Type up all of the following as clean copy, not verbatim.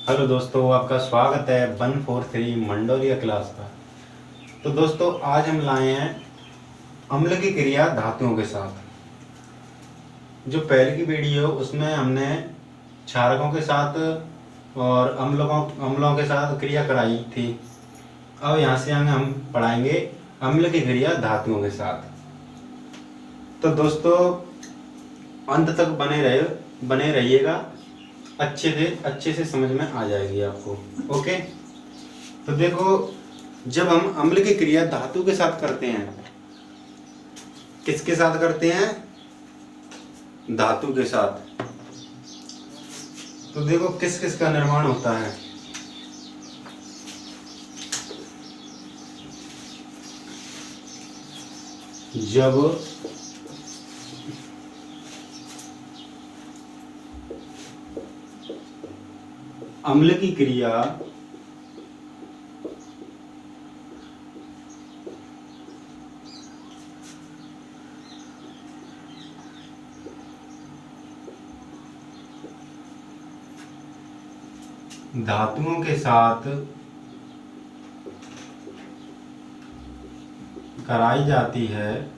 Hello दोस्तों, आपका स्वागत है 143 मंडोरिया क्लास का। तो दोस्तों, आज हम लाए हैं अम्ल की क्रिया धातुओं के साथ। जो पहले की वीडियो उसमें हमने क्षारकों के साथ और अम्लों के साथ क्रिया कराई थी। अब यहाँ से हम पढ़ाएंगे अम्ल की क्रिया धातुओं के साथ। तो दोस्तों, अंत तक बने रहिएगा, अच्छे से समझ में आ जाएगी आपको। ओके, तो देखो, जब हम अम्ल की क्रिया धातु के साथ करते हैं, किसके साथ करते हैं? धातु के साथ। तो देखो किस किस का निर्माण होता है। जब अम्ल की क्रिया धातुओं के साथ कराई जाती है,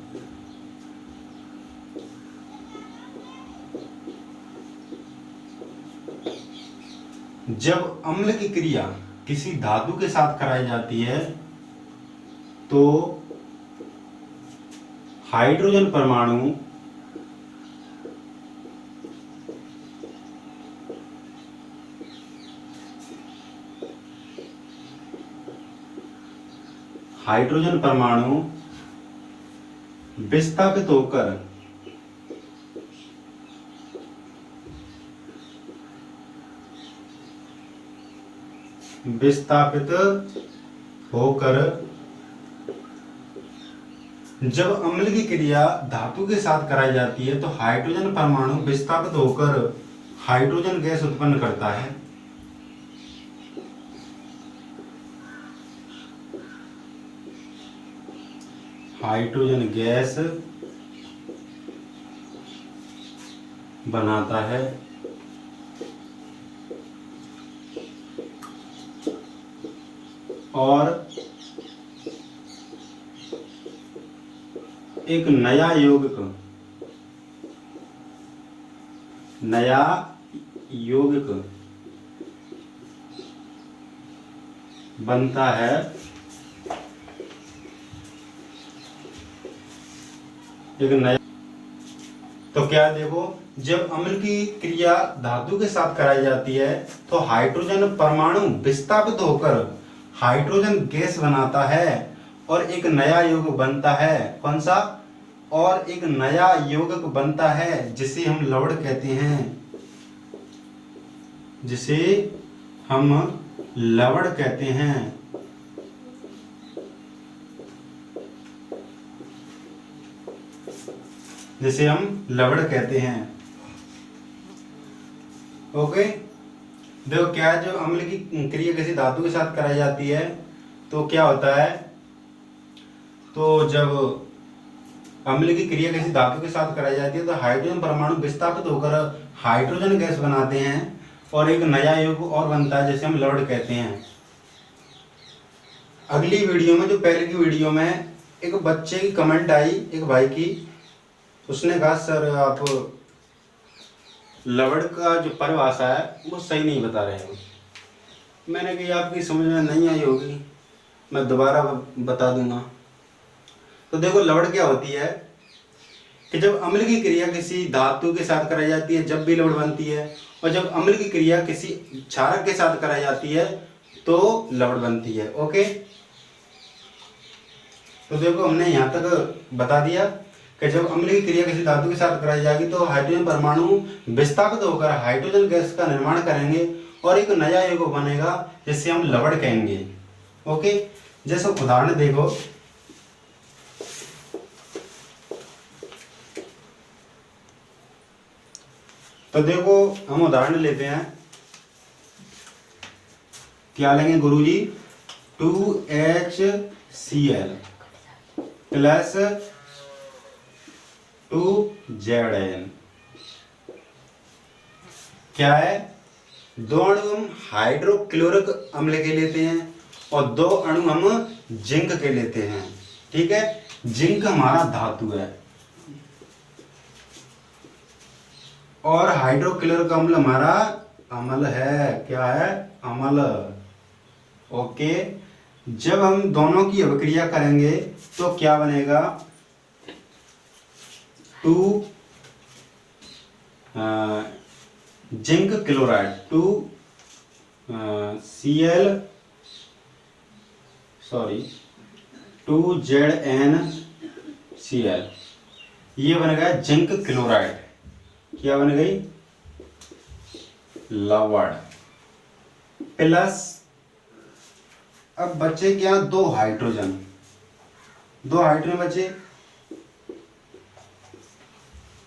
जब अम्ल की क्रिया किसी धातु के साथ कराई जाती है तो हाइड्रोजन परमाणु विस्थापित होकर जब अम्ल की क्रिया धातु के साथ कराई जाती है तो हाइड्रोजन परमाणु विस्थापित होकर हाइड्रोजन गैस उत्पन्न करता है। हाइड्रोजन गैस बनाता है और एक नया यौगिक बनता है। एक नया तो क्या देखो, जब अम्ल की क्रिया धातु के साथ कराई जाती है तो हाइड्रोजन परमाणु विस्थापित होकर हाइड्रोजन गैस बनाता है और एक नया यौगिक बनता है। कौन सा? और एक नया यौगिक बनता है जिसे हम लवण कहते हैं, जिसे हम लवण कहते हैं। जिसे हम लवण कहते हैं। ओके, देखो क्या, जो अम्ल की क्रिया किसी धातु के साथ कराई जाती है तो क्या होता है? तो जब अम्ल की क्रिया किसी धातु के साथ कराई जाती है तो हाइड्रोजन परमाणु विस्थापित होकर हाइड्रोजन गैस बनाते हैं और एक नया यौगिक और बनता है जिसे हम लवण कहते हैं। अगली वीडियो में, जो पहले की वीडियो में एक बच्चे की कमेंट आई, एक भाई की, उसने कहा सर आप लवण का जो परिभाषा है वो सही नहीं बता रहे हो। मैंने कहा आपकी समझ में नहीं आई होगी, मैं दोबारा बता दूंगा। तो देखो, लवण क्या होती है कि जब अम्ल की क्रिया किसी धातु के साथ कराई जाती है जब भी लवण बनती है, और जब अम्ल की क्रिया किसी क्षारक के साथ कराई जाती है तो लवण बनती है। ओके, तो देखो हमने यहाँ तक बता दिया कि जब अम्ल की क्रिया किसी धातु के साथ कराई जाएगी तो हाइड्रोजन परमाणु विस्थापित होकर हाइड्रोजन गैस का निर्माण करेंगे और एक नया यौगिक बनेगा जिसे हम लवण कहेंगे। ओके, जैसे उदाहरण देखो, तो देखो हम उदाहरण लेते हैं। क्या लेंगे गुरुजी? 2HCl प्लस 2Zn क्या है? दो अणु हम हाइड्रोक्लोरिक अम्ल के लेते हैं और दो अणु हम जिंक के लेते हैं। ठीक है, जिंक हमारा धातु है और हाइड्रोक्लोरिक अम्ल हमारा अम्ल है। क्या है? अम्ल। ओके, जब हम दोनों की अभिक्रिया करेंगे तो क्या बनेगा? 2 zinc chloride, 2 Cl sorry 2ZnCl, ये बन गया जिंक क्लोराइड। क्या बन गई? लवण। प्लस अब बचे क्या? दो हाइड्रोजन बचे,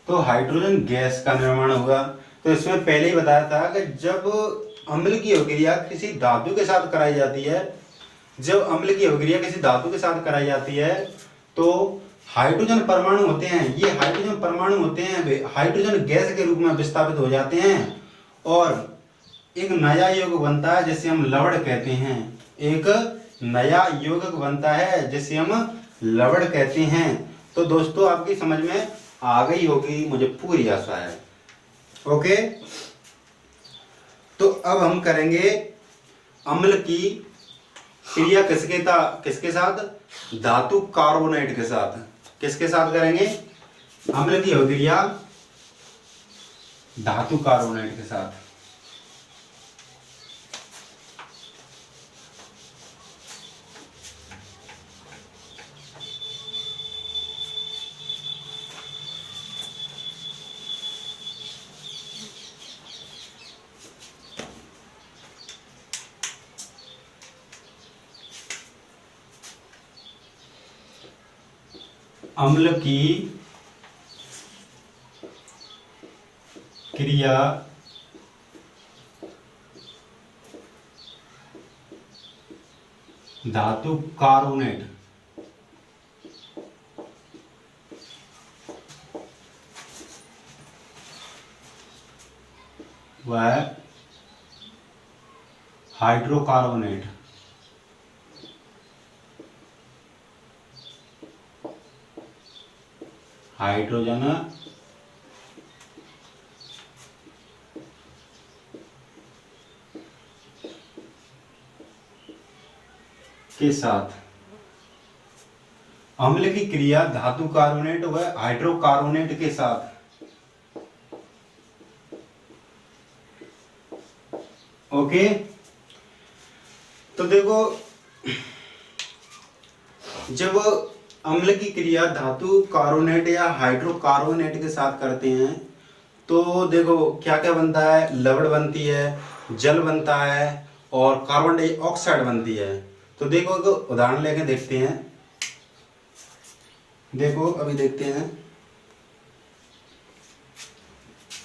तो हाइड्रोजन गैस का निर्माण होगा। तो इसमें पहले ही बताया था कि जब अम्ल की अभिक्रिया किसी धातु के साथ कराई जाती है, तो हाइड्रोजन परमाणु होते हैं, ये हाइड्रोजन परमाणु होते हैं, वे हाइड्रोजन गैस के रूप में विस्थापित हो जाते हैं और एक नया यौगिक बनता है जिसे हम लवण कहते हैं। एक नया यौगिक बनता है जिसे हम लवण कहते हैं। तो दोस्तों आपकी समझ में आ गई होगी, मुझे पूरी आशा है। ओके, तो अब हम करेंगे अम्ल की क्रिया किसके साथ? धातु कार्बोनेट के साथ। किसके साथ करेंगे अम्ल की अभिक्रिया? धातु कार्बोनेट के साथ। अम्ल की क्रिया धातु कार्बोनेट व हाइड्रोकार्बोनेट हाइड्रोजन के साथ। अम्ल की क्रिया धातु कार्बोनेट व हाइड्रोकार्बोनेट के साथ। ओके, तो देखो जब अम्ल की क्रिया धातु कार्बोनेट या हाइड्रोकार्बोनेट के साथ करते हैं तो देखो क्या क्या बनता है? लवण बनती है, जल बनता है और कार्बन डाइऑक्साइड बनती है। तो देखो एक उदाहरण लेके देखते हैं। देखो अभी देखते हैं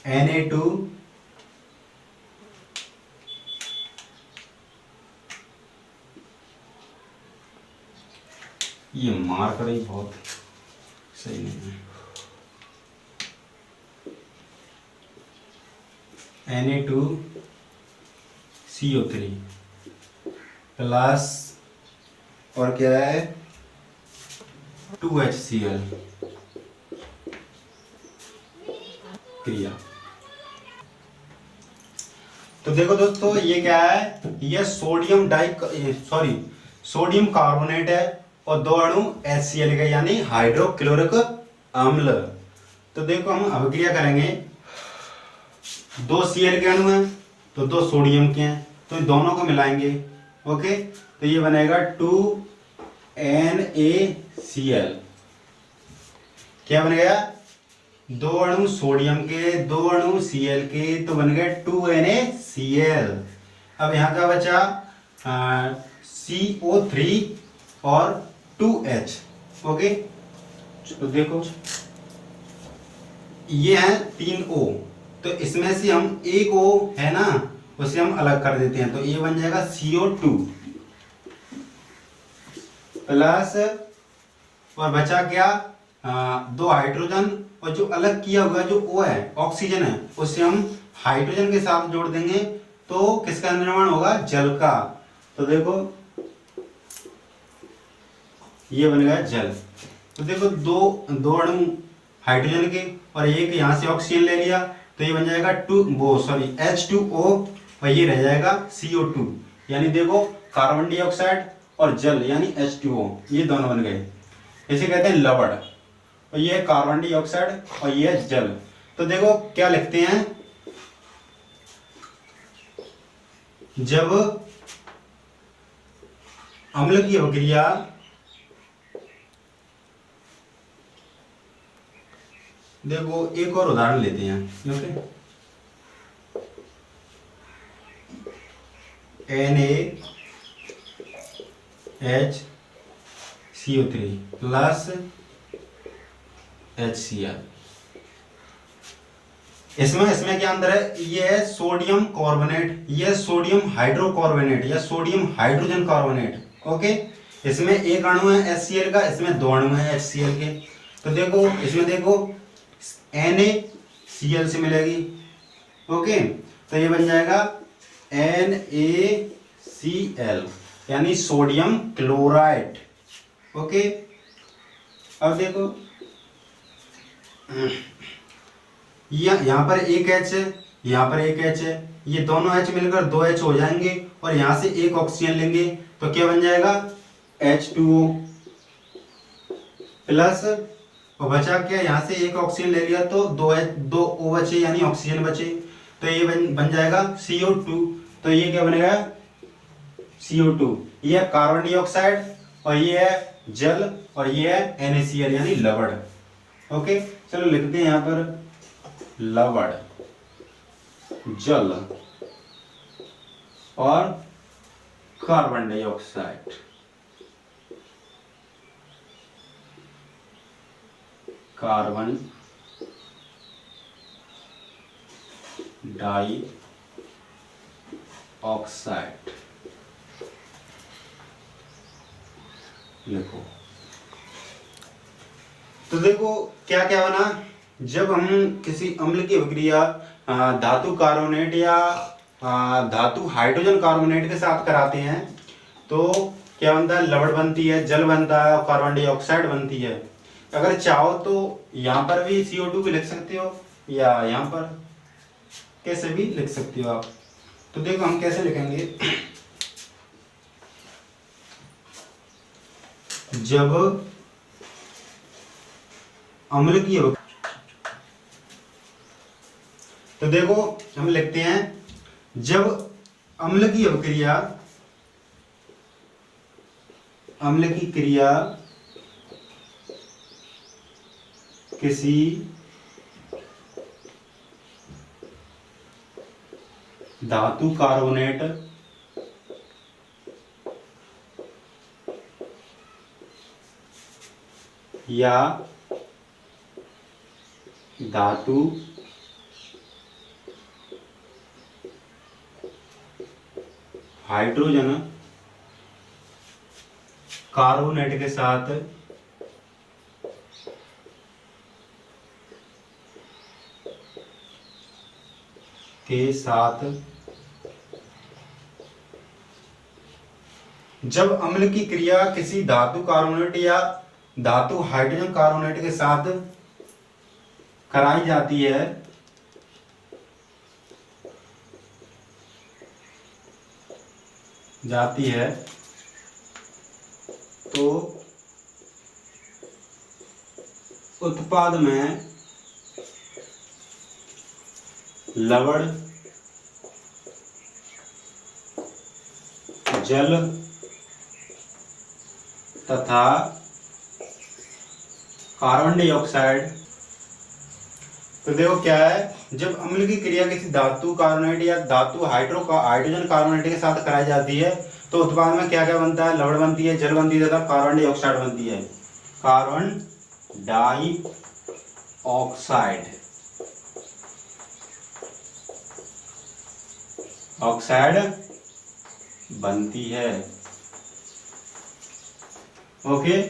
Na2 ये मार्कर ही बहुत सही नहीं है। Na2CO3 प्लस और क्या है? 2HCl क्रिया। तो देखो दोस्तों ये क्या है? ये सोडियम कार्बोनेट है और दो अणु HCl के यानी हाइड्रोक्लोरिक अम्ल। तो देखो हम अभिक्रिया करेंगे, दो Cl के अणु हैं तो दो सोडियम के हैं, तो दोनों को मिलाएंगे। ओके, तो ये बनेगा 2NaCl। क्या बन गया? दो अणु सोडियम के, दो अणु Cl के, तो बन गए 2NaCl। अब यहाँ का बचा CO3 और 2H। ओके, तो देखो ये है 3 O, तो इसमें से हम एक O है ना उसे हम अलग कर देते हैं, तो ये बन जाएगा CO2 प्लस और बचा क्या? दो हाइड्रोजन और जो अलग किया हुआ जो O है ऑक्सीजन है उसे हम हाइड्रोजन के साथ जोड़ देंगे तो किसका निर्माण होगा? जल का। तो देखो ये बन गया जल। तो देखो दो अणु हाइड्रोजन के और एक यहाँ से ऑक्सीजन ले लिया, तो ये बन जाएगा H2O और ये रह जाएगा CO2। यानी देखो कार्बन डाइऑक्साइड और जल यानी H2O ये दोनों बन गए, इसे कहते हैं लवण। और ये कार्बन डाइऑक्साइड और ये जल। तो देखो क्या लिखते हैं, जब अम्ल की अभिक्रिया देखो एक और उदाहरण लेते हैं। Okay, NaHCO3 plus HCl। इसमें क्या अंदर है? ये है सोडियम कार्बोनेट, ये सोडियम हाइड्रोकार्बोनेट या सोडियम हाइड्रोजन कार्बोनेट। ओके, इसमें एक अणु है HCl का, इसमें दो अणु है HCl के। तो देखो इसमें देखो NaCl से मिलेगी। ओके, तो ये बन जाएगा NaCl यानी सोडियम क्लोराइड। ओके, अब देखो यहाँ पर एक H है, यहाँ पर एक H है, ये दोनों H मिलकर दो H हो जाएंगे और यहाँ से एक ऑक्सीजन लेंगे तो क्या बन जाएगा? H2O प्लस, और बचा क्या? यहाँ से एक ऑक्सीजन ले लिया तो दो O बचे यानी ऑक्सीजन बचे, तो ये बन जाएगा CO2। तो ये क्या बनेगा? CO2। ये है कार्बन डाइऑक्साइड और ये है जल और ये है NaCl यानी लवण। ओके, चलो लिखते हैं यहाँ पर लवण, जल और कार्बन डाइऑक्साइड। कार्बन डाइऑक्साइड लिखो। तो देखो क्या क्या बना, जब हम किसी अम्ल की अभिक्रिया धातु कार्बोनेट या धातु हाइड्रोजन कार्बोनेट के साथ कराते हैं तो क्या बनता है? लवण बनती है, जल बनता है और कार्बन डाइऑक्साइड बनती है। अगर चाहो तो यहाँ पर भी CO2 भी लिख सकते हो या यहाँ पर कैसे भी लिख सकते हो आप। तो देखो हम कैसे लिखेंगे, जब अम्ल की अभिक्रिया, तो देखो हम लिखते हैं जब अम्ल की अभिक्रिया, अम्ल की क्रिया किसी धातु कार्बोनेट या धातु हाइड्रोजन कार्बोनेट के साथ जब अम्ल की क्रिया किसी धातु कार्बोनेट या धातु हाइड्रोजन कार्बोनेट के साथ कराई जाती है तो उत्पाद में लवण, जल तथा कार्बन डाइऑक्साइड। तो देखो क्या है, जब अम्ल की क्रिया किसी धातु कार्बोनेट या धातु हाइड्रोजन कार्बोनेट के साथ कराई जाती है तो उत्पाद में क्या क्या बनता है? लवण बनती है, जल बनती है तथा कार्बन डाइऑक्साइड बनती है। कार्बन डाइऑक्साइड बनती है। ओके,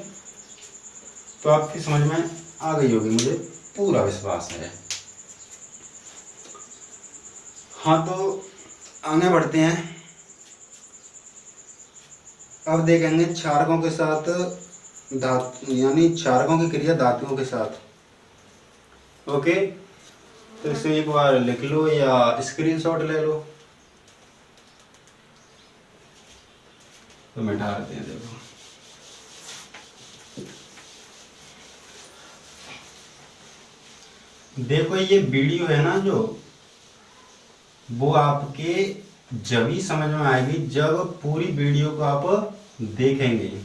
तो आपकी समझ में आ गई होगी, मुझे पूरा विश्वास है। हाँ, तो आगे बढ़ते हैं। अब देखेंगे क्षारकों के साथ धातु यानी क्षारकों की क्रिया धातुओं के साथ। ओके, तो इसे एक बार लिख लो या स्क्रीनशॉट ले लो। तो मिटा देते हैं। देखो ये वीडियो है ना जो, वो आपके जब ही समझ में आएगी जब पूरी वीडियो को आप देखेंगे,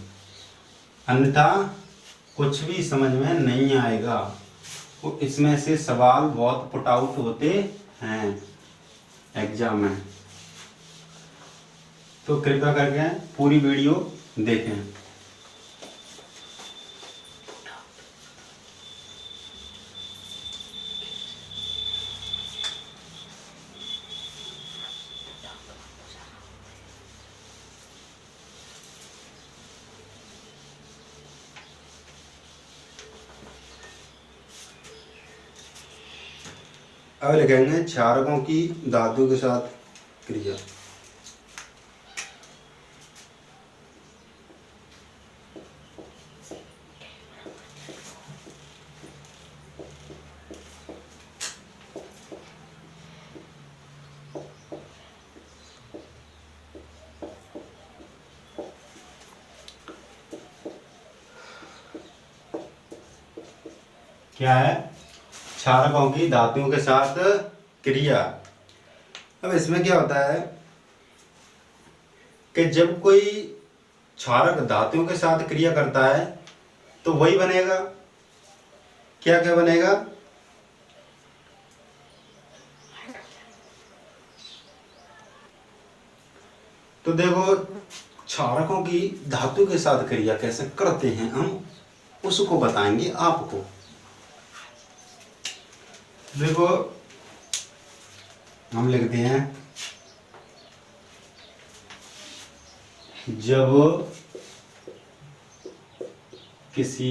अन्यथा कुछ भी समझ में नहीं आएगा। तो इसमें से सवाल बहुत पुट आउट होते हैं एग्जाम में, तो कृपया करके पूरी वीडियो देखें। अब लिखेंगे क्षारकों की धातु के साथ क्रिया। क्या है? क्षारकों की धातुओं के साथ क्रिया। अब इसमें क्या होता है कि जब कोई क्षारक धातुओं के साथ क्रिया करता है तो वही बनेगा। क्या क्या बनेगा? तो देखो क्षारकों की धातु के साथ क्रिया कैसे करते हैं हम उसको बताएंगे आपको। देखो हम लिखते हैं जब किसी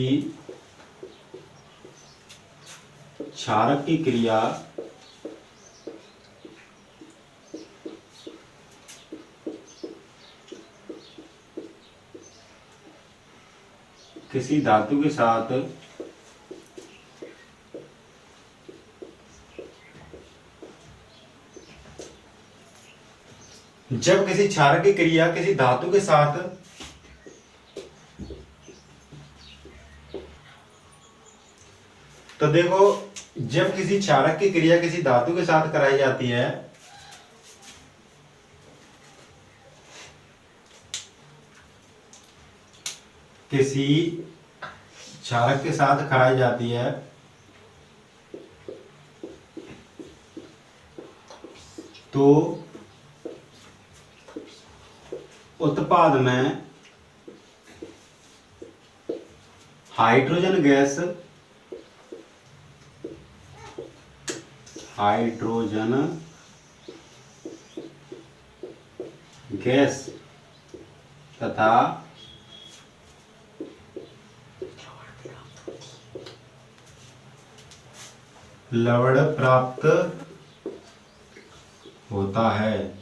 क्षारक की क्रिया किसी धातु के साथ जब किसी क्षारक की क्रिया किसी धातु के साथ तो देखो जब किसी क्षारक की क्रिया किसी धातु के साथ कराई जाती है किसी क्षारक के साथ कराई जाती है तो उत्पाद में हाइड्रोजन गैस तथा लवण प्राप्त होता है।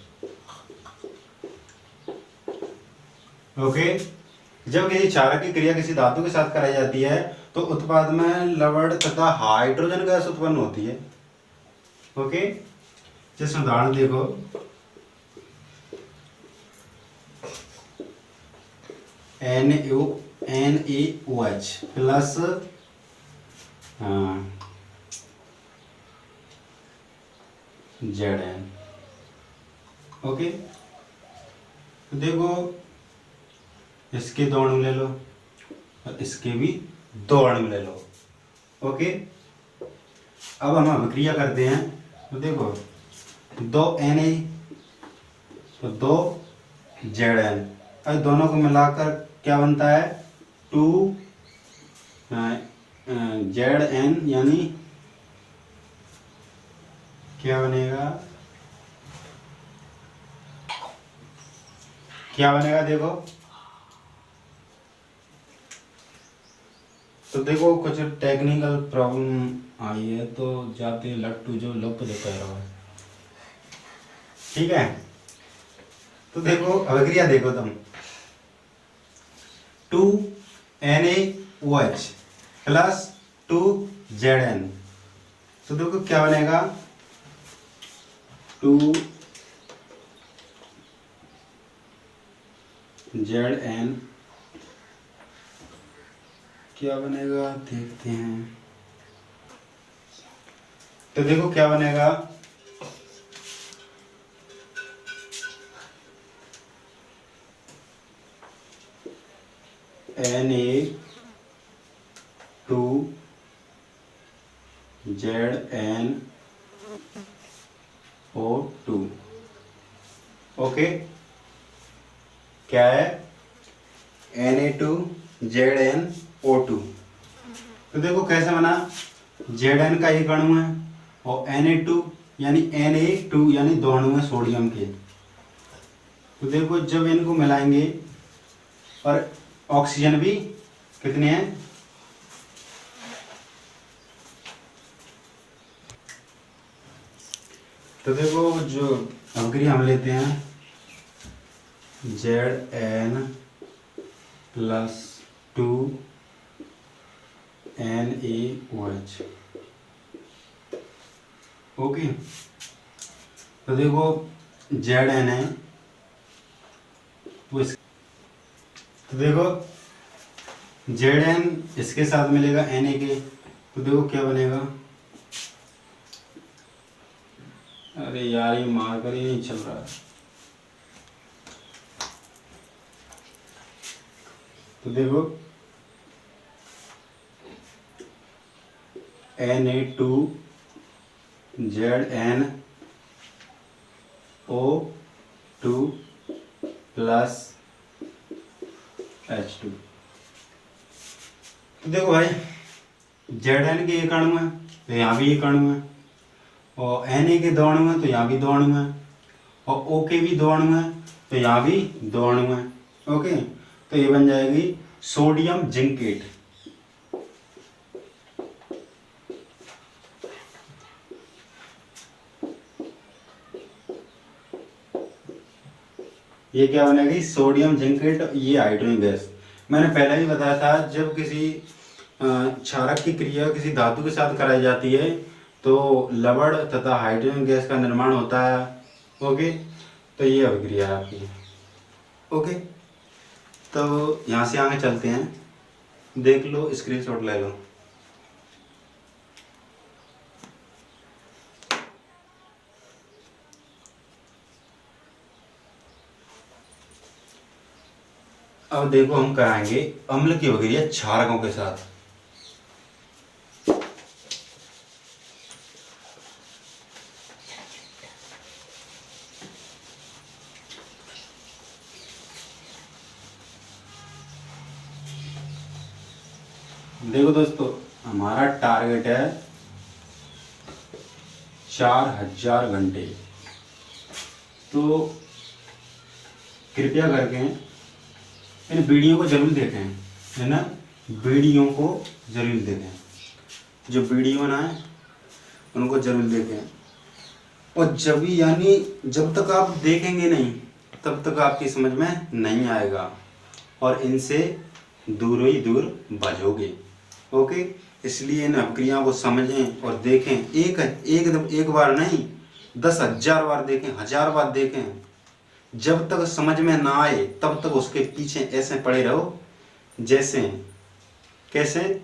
ओके, जब किसी क्षारक की क्रिया किसी धातु के साथ कराई जाती है तो उत्पाद में लवण तथा हाइड्रोजन गैस उत्पन्न होती है। ओके, जैसे उदाहरण देखो NaOH प्लस Zn। ओके, तो देखो इसके 2 अणु ले लो और इसके भी 2 अणु ले लो। ओके, अब हम अभिक्रिया करते हैं तो देखो 2 Na तो 2 Zn, अब दोनों को मिलाकर क्या बनता है 2 Zn, यानी क्या बनेगा देखो। तो देखो कुछ टेक्निकल प्रॉब्लम आई है तो जाते लट्टू जो लप दे कह रहा है। ठीक है, तो देखो अभिक्रिया देखो तुम, 2NaOH प्लस 2Zn, तो देखो क्या बनेगा, 2Zn क्या बनेगा देखते हैं। तो देखो क्या बनेगा, Na2ZnO2। ओके, क्या है, Na2ZnO2। तो देखो कैसे बना, Zn का एक अणु है और Na2 यानी Na2 यानी दो अणु है सोडियम के। तो देखो जब इनको मिलाएंगे, और ऑक्सीजन भी कितने हैं, तो देखो जो अभिक्रिया हम लेते हैं Zn प्लस 2NaOH। ओके, तो देखो Zn है वो तो देखो Zn इसके साथ मिलेगा Na के, तो देखो क्या बनेगा, अरे यार ये मार्कर ही नहीं चल रहा है। तो देखो Na2ZnO2 प्लस H2। तो देखो भाई Zn के एक अणु है तो यहाँ भी एक अणु है, और Na के दो अणु है तो यहाँ भी दो अणु है, और O के भी दो अणु है तो यहाँ भी दो अणु है। ओके, तो ये बन जाएगी सोडियम जिंकेट। ये क्या बनेगी, सोडियम जिंकेट। ये हाइड्रोजन गैस मैंने पहले ही बताया था, जब किसी क्षारक की क्रिया किसी धातु के साथ कराई जाती है तो लवण तथा हाइड्रोजन गैस का निर्माण होता है। ओके, तो ये अभिक्रिया है आपकी। ओके, तो यहाँ से आगे चलते हैं, देख लो, स्क्रीनशॉट ले लो। अब देखो हम कराएंगे अम्ल की अभिक्रिया क्षारकों के साथ। देखो दोस्तों, हमारा टारगेट है 4000 घंटे, तो कृपया करके इन वीडियो को जरूर देखें, है ना, वीडियो को जरूर देखें, जो वीडियो बनाए उनको जरूर देखें। और जब यानी जब तक आप देखेंगे नहीं तब तक आपकी समझ में नहीं आएगा, और इनसे दूर ही दूर भजोगे। ओके, इसलिए इन अभिक्रियाओं को समझें और देखें, एक बार नहीं 10,000 बार देखें, 1000 बार देखें। जब तक समझ में ना आए तब तक उसके पीछे ऐसे पड़े रहो, जैसे कैसे,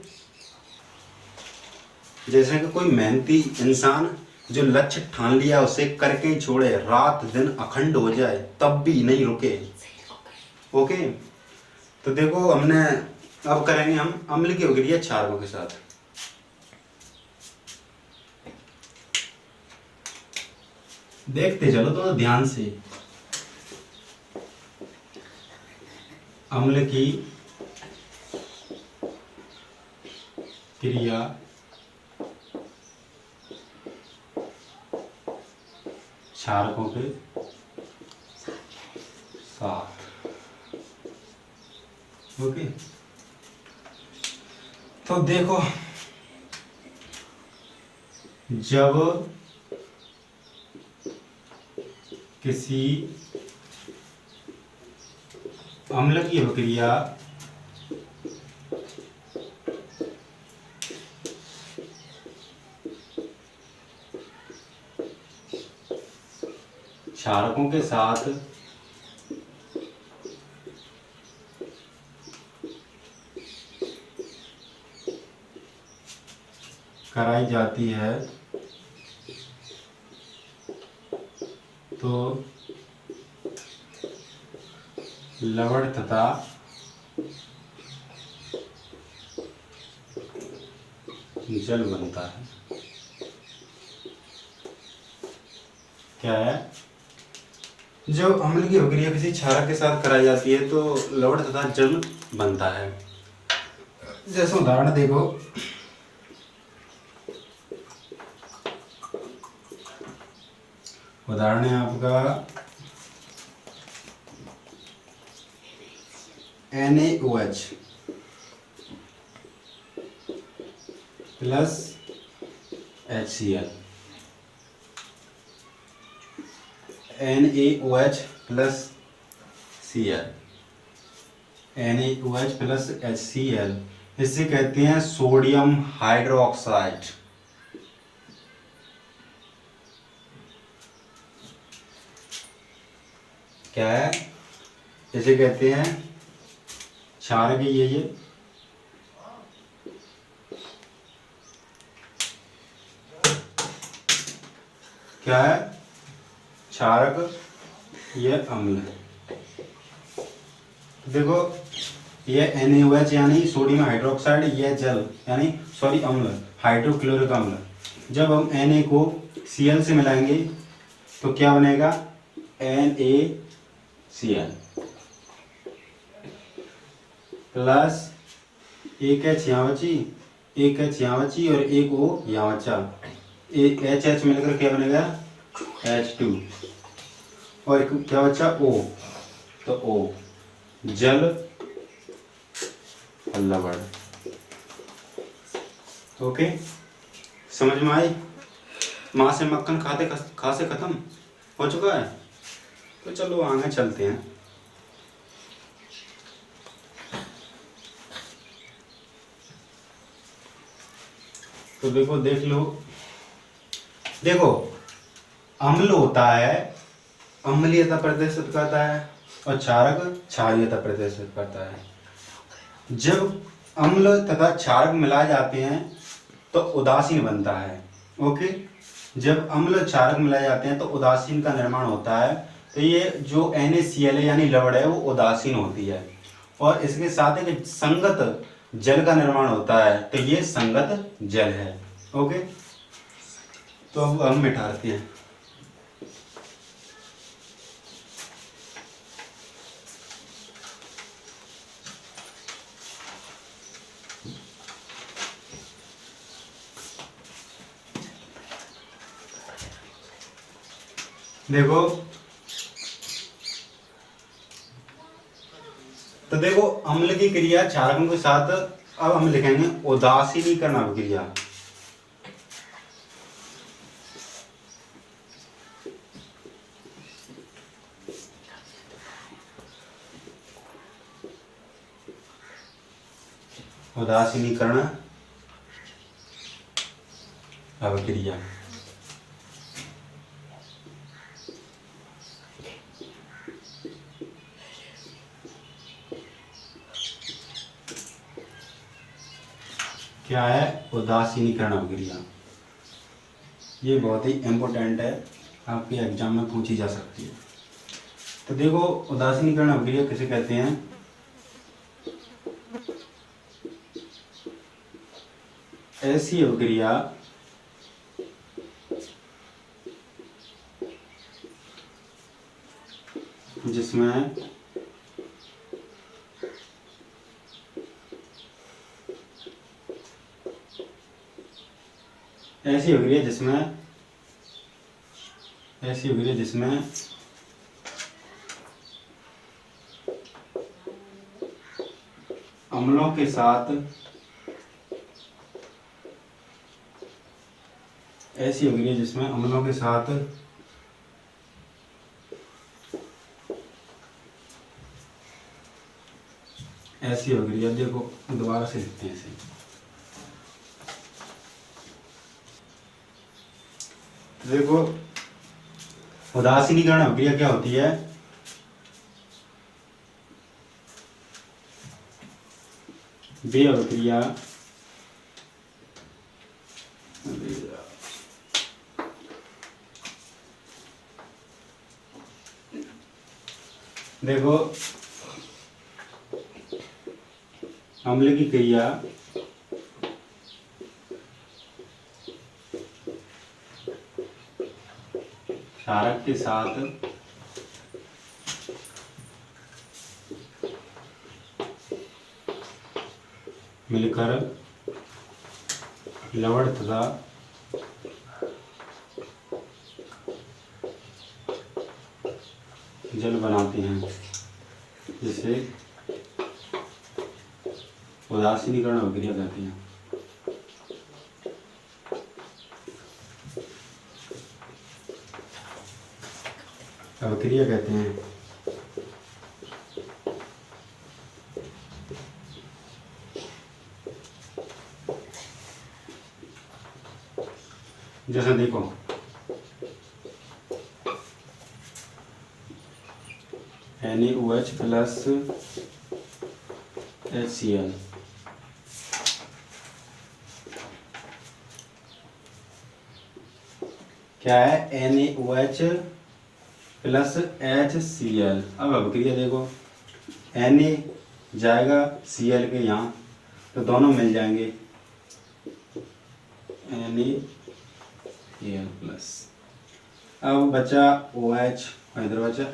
जैसे कि कोई मेहनती इंसान जो लक्ष्य ठान लिया उसे करके ही छोड़े, रात दिन अखंड हो जाए तब भी नहीं रुके। ओके, तो देखो हमने अब करेंगे हम अम्ल की अभिक्रिया क्षारकों के साथ। देखते चलो तो ध्यान से। अम्ल की क्रिया क्षारकों के साथ। ओके, तो देखो जब किसी अम्ल की अभिक्रिया क्षारकों के साथ कराई जाती है तो लवण तथा जल बनता है। क्या है? जब अम्ल की अभिक्रिया किसी क्षारक के साथ कराई जाती है तो लवण तथा जल बनता है। जैसे उदाहरण देखो, उदाहरण है आपका NaOH plus HCl, NaOH plus Cl, NaOH plus HCl, इसे कहते हैं सोडियम हाइड्रोक्साइड। क्या है? इसे कहते हैं क्षारक है ये क्या है? क्षारक, ये अम्ल है। देखो, ये NaOH यानी सोडियम हाइड्रोक्साइड, ये जल यानी सॉरी अम्ल, हाइड्रोक्लोरिक अम्ल। जब हम Na को Cl से मिलाएंगे तो क्या बनेगा? NaCl प्लस एक H यहाँ बची, एक H यहाँ बची और एक O यहाँ बचा, एक H मिलकर क्या बनेगा? H2 और एक क्या बचा? O, तो O जल और लवण। ओके, समझ में आई? माँ से मक्खन खा से खत्म हो चुका है। तो चलो आगे चलते हैं। तो देखो, देख लो, देखो अम्ल होता है अम्लीयता प्रदर्शित करता है और क्षारक क्षारीयता प्रदर्शित करता है। जब अम्ल तथा क्षारक मिलाए जाते हैं तो उदासीन बनता है। ओके, जब अम्ल क्षारक मिलाए जाते हैं तो उदासीन का निर्माण होता है। तो ये जो NaCl है यानी लवण है वो उदासीन होती है और इसके साथ एक संगत जल का निर्माण होता है, तो ये संगत जल है। ओके, तो अब हम मिटाते हैं। देखो, तो देखो अम्ल की क्रिया क्षारकों के साथ, अब हम लिखेंगे उदासीनीकरण अभिक्रिया। उदासीनीकरण अभिक्रिया। क्या है? उदासीनीकरण अभिक्रिया। ये बहुत ही इम्पोर्टेंट है, आपके एग्जाम में पूछी जा सकती है। तो देखो, उदासीनीकरण अभिक्रिया किसे कहते हैं? ऐसी अभिक्रिया जिसमें ऐसी अभिक्रिया जिसमें अम्लों के साथ ऐसी अभिक्रिया जिसमें अम्लों के साथ ऐसी अभिक्रिया देखो, दोबारा से लिखते हैं इसे। तो देखो उदासीनीकरण अभिक्रिया क्या होती है? वे अभिक्रिया देखो अम्ल की क्रिया क्षारक के साथ मिलकर लवण तथा जल बनाते हैं, जिसे उदासीनीकरण अभिक्रिया कहते हैं। अभिक्रिया कहते हैं। जैसे देखो NaOH प्लस HCl, क्या है? NaOH plus HCl। अब अभिक्रिया देखो, Na जाएगा Cl के यहाँ, तो दोनों मिल जाएंगे NaCl प्लस। अब बचा OH और इधर बचा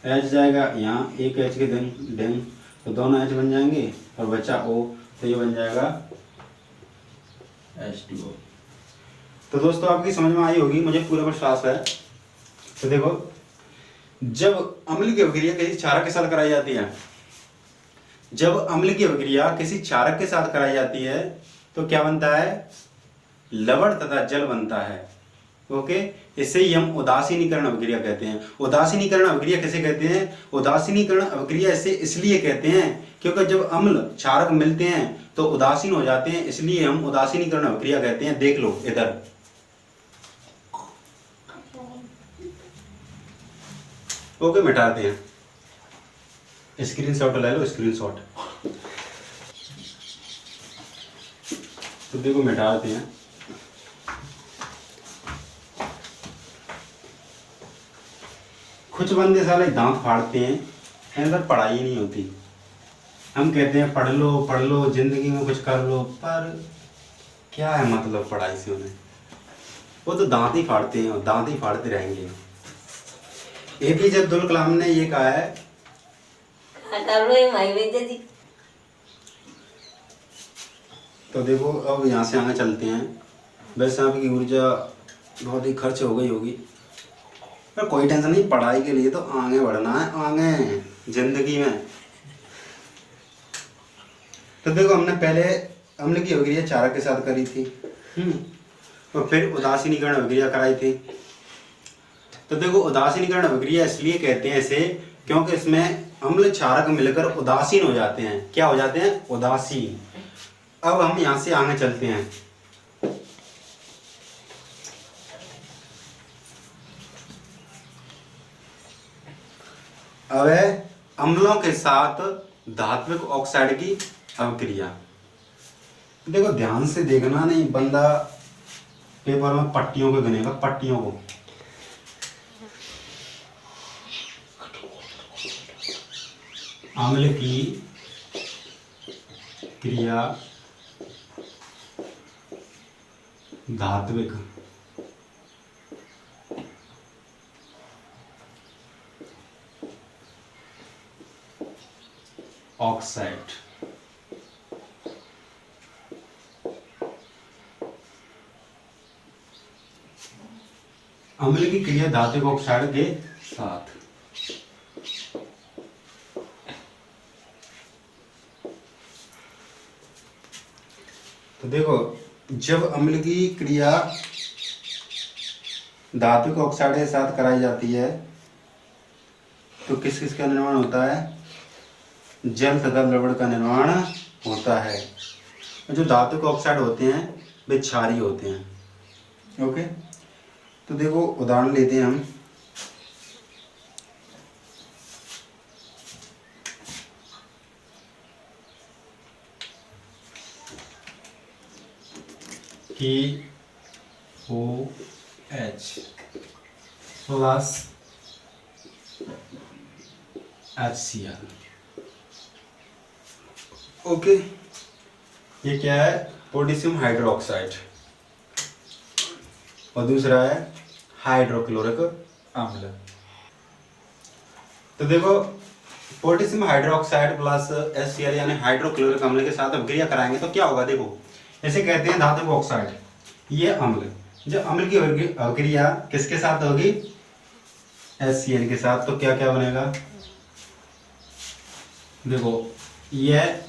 H जाएगा यहाँ, एक H के डिंग, तो दोनों H बन जाएंगे, और बचा O, तो ये बन जाएगा H2O। तो दोस्तों आपकी समझ में आई होगी, मुझे पूरा विश्वास है। तो देखो जब अम्ल की अभिक्रिया किसी क्षारक के साथ कराई जाती है, जब अम्ल की अभिक्रिया किसी क्षारक के साथ कराई जाती है तो क्या बनता है? लवण तथा जल बनता है। ओके, इसे ही हम उदासीनीकरण अभिक्रिया कहते हैं। उदासीनीकरण अभिक्रिया किसे कहते हैं? उदासीनीकरण अभिक्रिया इसे इसलिए कहते हैं क्योंकि जब अम्ल क्षारक मिलते हैं तो उदासीन हो जाते हैं, इसलिए हम उदासीनीकरण अभिक्रिया कहते हैं। देख लो इधर, ओके मिटाते हैं, स्क्रीनशॉट ले लो, स्क्रीनशॉट। तो देखो मिटाते हैं। कुछ बंदे साले दांत फाड़ते हैं, अंदर पढ़ाई नहीं होती। हम कहते हैं पढ़ लो जिंदगी में कुछ कर लो, पर क्या है मतलब पढ़ाई से उन्हें? वो तो दांत ही फाड़ते हैं और दांत ही फाड़ते रहेंगे। APJ अब्दुल कलाम ने ये कहा है, तो देखो अब यहाँ से आगे चलते हैं। वैसे आपकी ऊर्जा बहुत ही खर्च हो गई होगी, पर कोई टेंशन नहीं, पढ़ाई के लिए तो आगे बढ़ना है, आगे जिंदगी में। तो देखो हमने पहले अम्ल की अभिक्रिया क्षारक के साथ करी थी, और फिर उदासीनीकरण अभिक्रिया कराई थी। तो देखो उदासीनीकरण अभिक्रिया इसलिए कहते हैं इसे क्योंकि इसमें अम्ल क्षारक मिलकर उदासीन हो जाते हैं। क्या हो जाते हैं? उदासीन। अब हम यहां से आगे चलते हैं। अब है अम्लों के साथ धात्विक ऑक्साइड की अभिक्रिया। देखो ध्यान से देखना, नहीं बंदा पेपर में पट्टियों को गिनेगा, पट्टियों को। अम्ल की क्रिया धात्विक ऑक्साइड। अम्ल की क्रिया धात्विक ऑक्साइड के साथ। तो देखो जब अम्ल की क्रिया धात्विक ऑक्साइड के साथ कराई जाती है तो किस किस का निर्माण होता है? जल तथा लवण का निर्माण होता है। जो धातु के ऑक्साइड होते हैं वे क्षारीय होते हैं। ओके, तो देखो उदाहरण लेते हैं हम। KOH plus HCl। ओके, ये क्या है? Potassium hydroxide. और दूसरा है हाइड्रोक्लोरिक अम्ल। तो देखो पोटेशियम हाइड्रोक्साइड प्लस HCl यानी हाइड्रोक्लोरिक अम्ल के साथ अभिक्रिया कराएंगे तो क्या होगा? देखो, इसे कहते हैं धातु ऑक्साइड, ये अम्ल। जब अम्ल की अभिक्रिया किसके साथ होगी? HCl के साथ। तो क्या क्या बनेगा? देखो, यह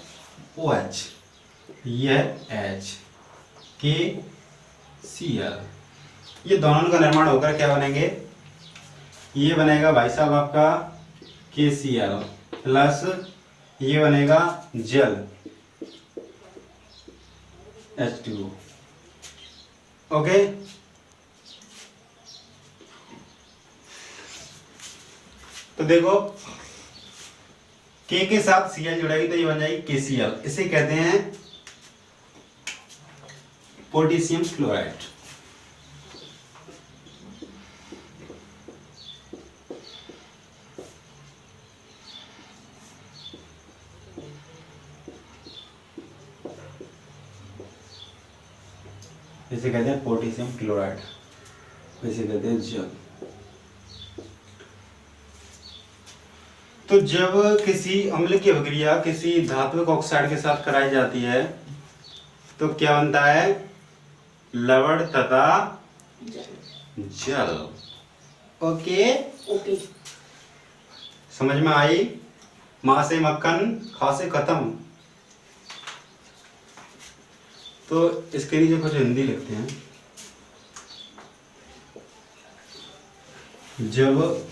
OH, यह H, KCl, ये दोनों का निर्माण होकर क्या बनेंगे? ये बनेगा भाई साहब आपका KCl प्लस ये बनेगा जल H2O। ओके, तो देखो K के साथ Cl जुड़ेगी तो ये बन जाएगी KCl। इसे कहते हैं पोटेशियम क्लोराइड। इसे कहते हैं पोटेशियम क्लोराइड, इसे कहते हैं जल। तो जब किसी अम्ल की अभिक्रिया किसी धात्विक ऑक्साइड के साथ कराई जाती है तो क्या बनता है? लवण तथा जल। ओके ओके, समझ में आई? माँ से मक्खन, खा से खत्म। तो इसके नीचे कुछ हिंदी लिखते हैं। जब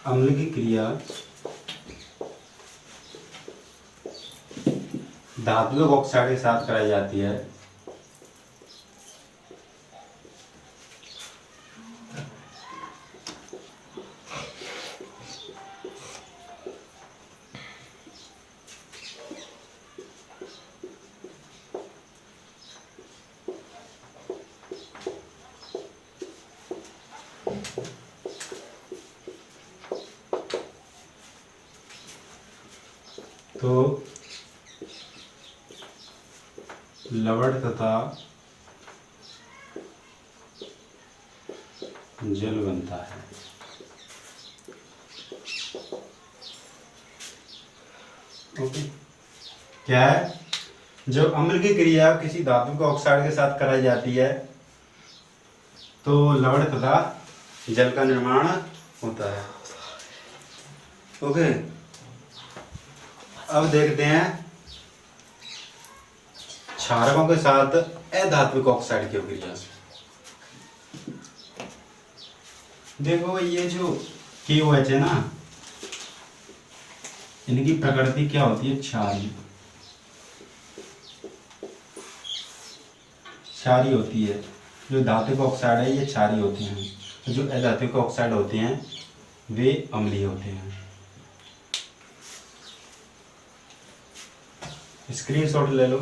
अम्ल की क्रिया धात्विक ऑक्साइड के साथ कराई जाती है तो लवण तथा जल बनता है। ओके, क्या है? जब अम्ल की क्रिया किसी धातु के ऑक्साइड के साथ कराई जाती है तो लवण तथा जल का निर्माण होता है। ओके, अब देखते हैं क्षारकों के साथ अधात्विक ऑक्साइड की अभिक्रिया। देखो ये जो KOH है ना, इनकी प्रकृति क्या होती है? क्षारीय, क्षारीय होती है। जो धात्विक ऑक्साइड है ये क्षारीय होते हैं, जो अधात्विक ऑक्साइड होते हैं वे अम्लीय होते हैं। स्क्रीनशॉट ले लो।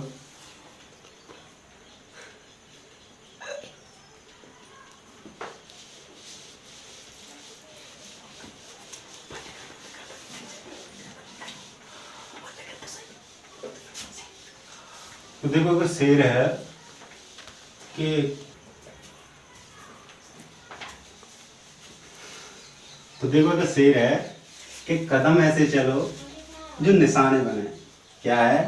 तो देखो अगर शेर है कि शेर है कि कदम ऐसे चलो जो निशाने बने। क्या है?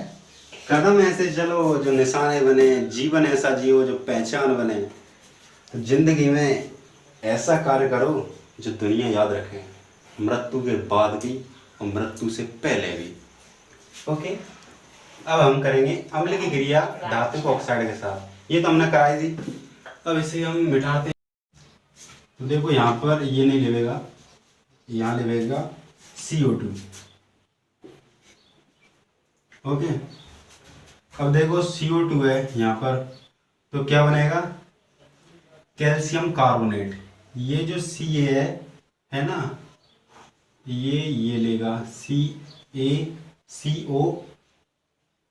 कदम ऐसे चलो जो निशाने बने, जीवन ऐसा जियो जो पहचान बने। तो जिंदगी में ऐसा कार्य करो जो दुनिया याद रखे, मृत्यु के बाद भी और मृत्यु से पहले भी। ओके, अब हम करेंगे अम्ल की क्रिया धातु ऑक्साइड के साथ। ये तो हमने कराई थी, अब इसे हम मिटाते हैं। तो देखो यहाँ पर ये नहीं लेगा, यहाँ लेगा CO2। ओके, अब देखो CO2 है यहाँ पर, तो क्या बनेगा, कैल्शियम कार्बोनेट। ये जो Ca है ना, ये लेगा CaCO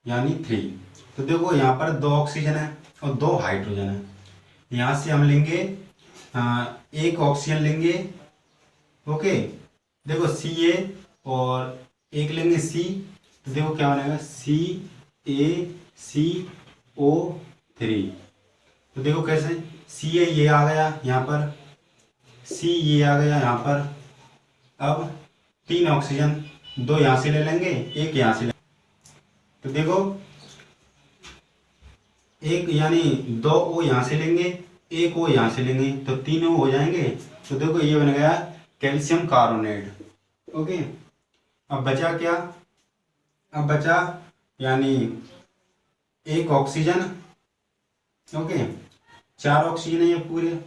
यानी 3। तो देखो यहाँ पर 2 ऑक्सीजन है और 2 हाइड्रोजन है। यहाँ से हम लेंगे एक ऑक्सीजन लेंगे। ओके, देखो Ca और एक लेंगे C, तो देखो क्या बनेगा CaCO3। तो देखो कैसे, Ca ये आ गया यहाँ पर, C ये आ गया यहाँ पर। अब 3 ऑक्सीजन, 2 यहाँ से ले लेंगे, एक यहाँ से ले। तो देखो एक यानी 2 O यहाँ से लेंगे, एक O यहाँ से लेंगे, तो 3 O हो जाएंगे। तो देखो ये बन गया कैल्शियम कार्बोनेट। ओके, अब बचा क्या, अब बचा यानी एक ऑक्सीजन। ओके, 4 ऑक्सीजन है ये पूरे,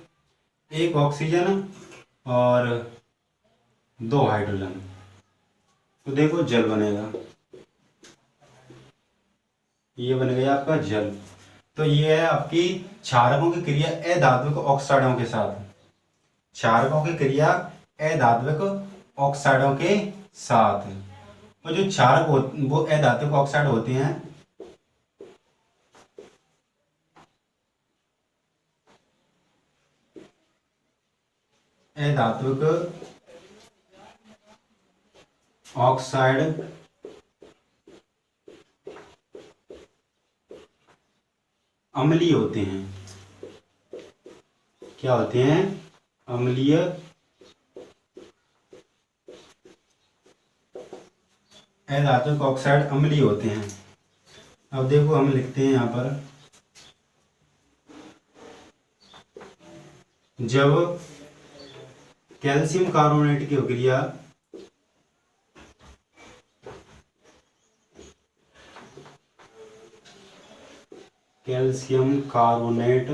एक ऑक्सीजन और 2 हाइड्रोजन। तो देखो जल बनेगा, ये बन गया आपका जल। तो ये है आपकी क्षारकों की क्रिया अधात्विक ऑक्साइडों के साथ। क्षारकों की क्रिया अधात्विक ऑक्साइडों के साथ। और जो क्षारक वो अधात्विक ऑक्साइड होते हैं, अधात्विक ऑक्साइड अम्लीय होते हैं। क्या होते हैं, अम्लीय। अधात्विक ऑक्साइड अम्लीय होते हैं। अब देखो हम लिखते हैं यहाँ पर, जब कैल्शियम कार्बोनेट की अभिक्रिया कैल्शियम कार्बोनेट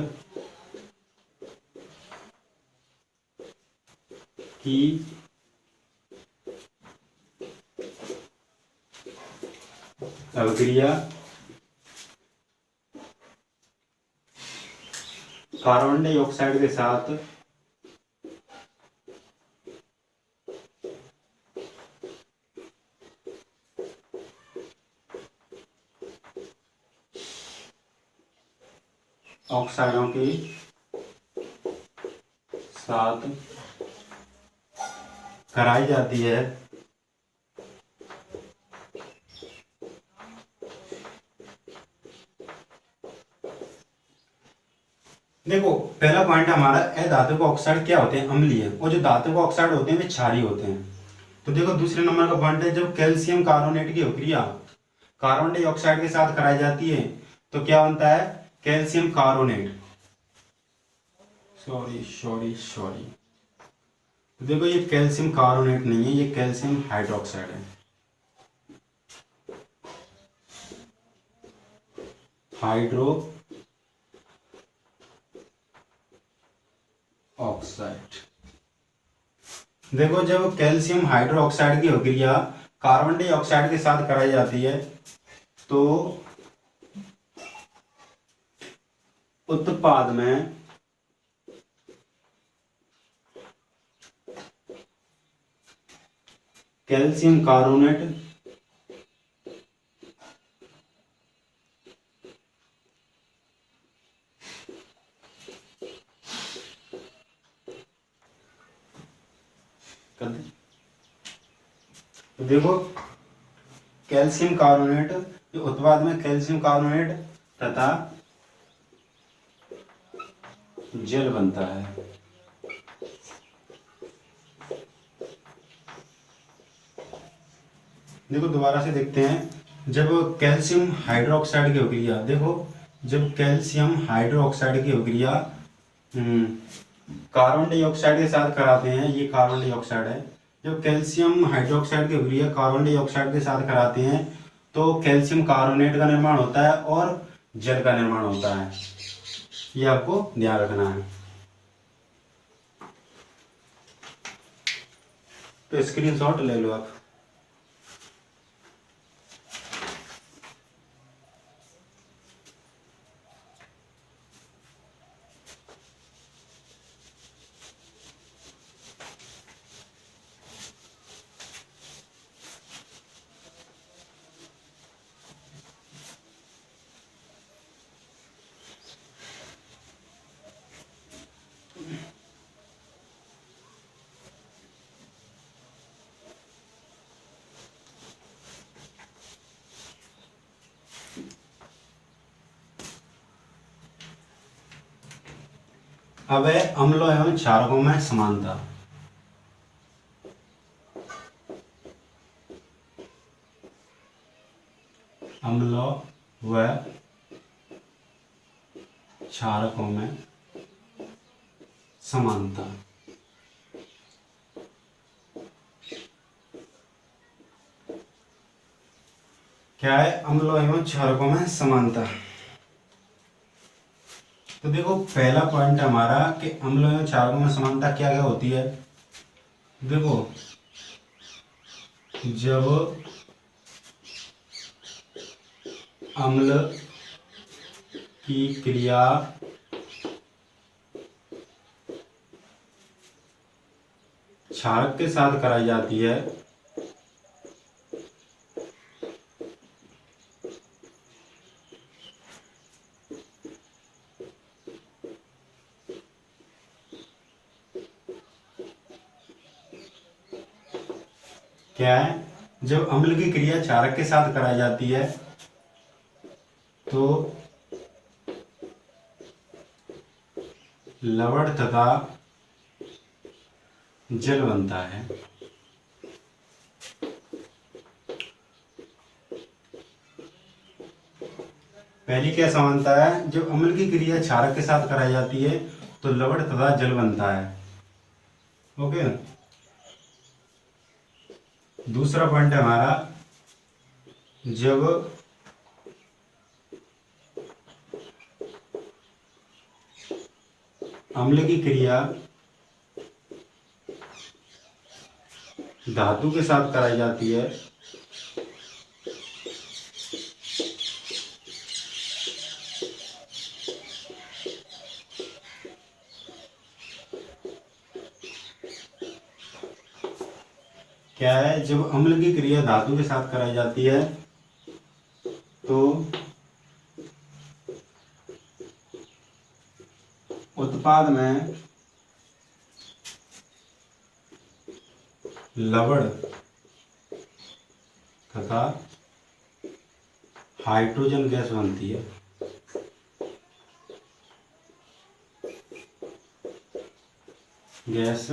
की अभिक्रिया कार्बन डाइऑक्साइड के साथ ऑक्साइडों के साथ कराई जाती है, देखो पहला पॉइंट हमारा अधातुक ऑक्साइड क्या होते हैं, अम्लीय। और जो धातुक ऑक्साइड होते हैं वे क्षारीय होते हैं। तो देखो दूसरे नंबर का पॉइंट है, जब कैल्शियम कार्बोनेट की अभिक्रिया कार्बन डाइऑक्साइड के साथ कराई जाती है तो क्या बनता है, कैल्शियम कार्बोनेट। सॉरी तो देखो ये कैल्शियम कार्बोनेट नहीं है, ये कैल्शियम हाइड्रोक्साइड है। Hydro oxide. देखो जब कैल्शियम हाइड्रोक्साइड की अभिक्रिया कार्बन डाइऑक्साइड के साथ कराई जाती है तो उत्पाद में कैल्शियम कार्बोनेट कर दे। तो देखो कैल्शियम कार्बोनेट, जो उत्पाद में कैल्शियम कार्बोनेट तथा जल बनता है। देखो दोबारा से देखते हैं, जब कैल्शियम हाइड्रोक्साइड की अभिक्रिया, देखो जब कैल्शियम हाइड्रोक्साइड की अभिक्रिया कार्बन डाइऑक्साइड के साथ कराते हैं, ये कार्बन डाइऑक्साइड है, जब कैल्शियम हाइड्रोक्साइड की अभिक्रिया कार्बन डाइऑक्साइड के साथ कराते हैं तो कैल्शियम कार्बोनेट का निर्माण होता है और जल का निर्माण होता है, ये आपको ध्यान रखना है। तो स्क्रीनशॉट ले लो आप। अब है अम्लों एवं क्षारकों में समानता। अम्लों व क्षारकों में समानता। क्या है अम्लों एवं क्षारकों में समानता? तो देखो पहला पॉइंट हमारा कि अम्लों एवं क्षारकों में समानता क्या क्या होती है। देखो जब अम्ल की क्रिया क्षारक के साथ कराई जाती है क्या है, जब अम्ल की क्रिया क्षारक के साथ कराई जाती है तो लवण तथा जल बनता है। पहली क्या समानता है, जब अम्ल की क्रिया क्षारक के साथ कराई जाती है तो लवण तथा जल बनता है। ओके, दूसरा पॉइंट है हमारा, जब अम्ल की क्रिया धातु के साथ कराई जाती है क्या है, जब अम्ल की क्रिया धातु के साथ कराई जाती है तो उत्पाद में लवण तथा हाइड्रोजन गैस बनती है। गैस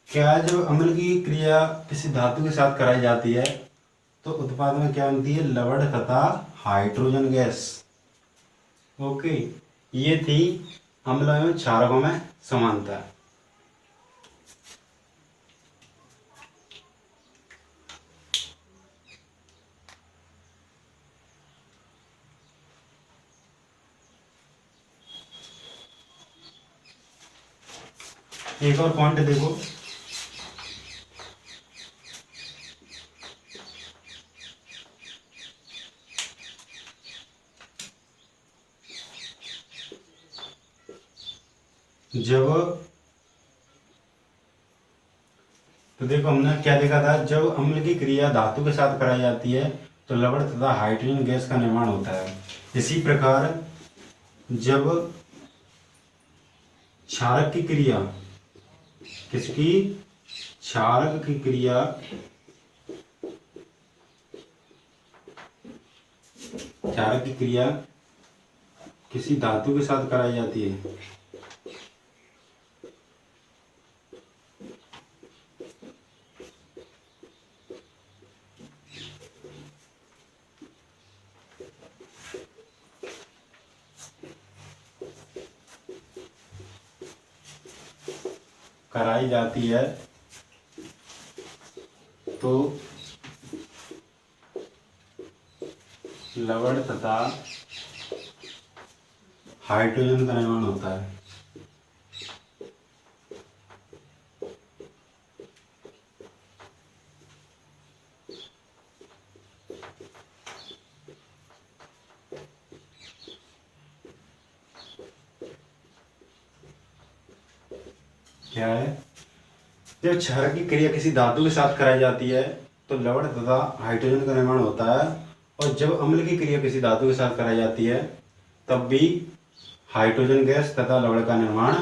क्या है, जब अम्ल की क्रिया किसी धातु के साथ कराई जाती है तो उत्पाद में क्या बनती है, लवण तथा हाइड्रोजन गैस। ओके, ये थी अम्ल एवं क्षारकों में समानता। एक और पॉइंट देखो, जब तो देखो हमने क्या देखा था, जब अम्ल की क्रिया धातु के साथ कराई जाती है तो लवण तथा हाइड्रोजन गैस का निर्माण होता है। इसी प्रकार जब क्षारक की क्रिया किसकी, क्षारक की क्रिया क्षारक की क्रिया किसी धातु के साथ कराई जाती है कराई जाती है तो लवण तथा हाइड्रोजन का निर्माण होता है। क्या है, जब क्षारक की क्रिया किसी धातु के साथ कराई जाती है तो लवण तथा हाइड्रोजन का निर्माण होता है, और जब अम्ल की क्रिया किसी धातु के साथ कराई जाती है तब भी हाइड्रोजन गैस तथा लवण का निर्माण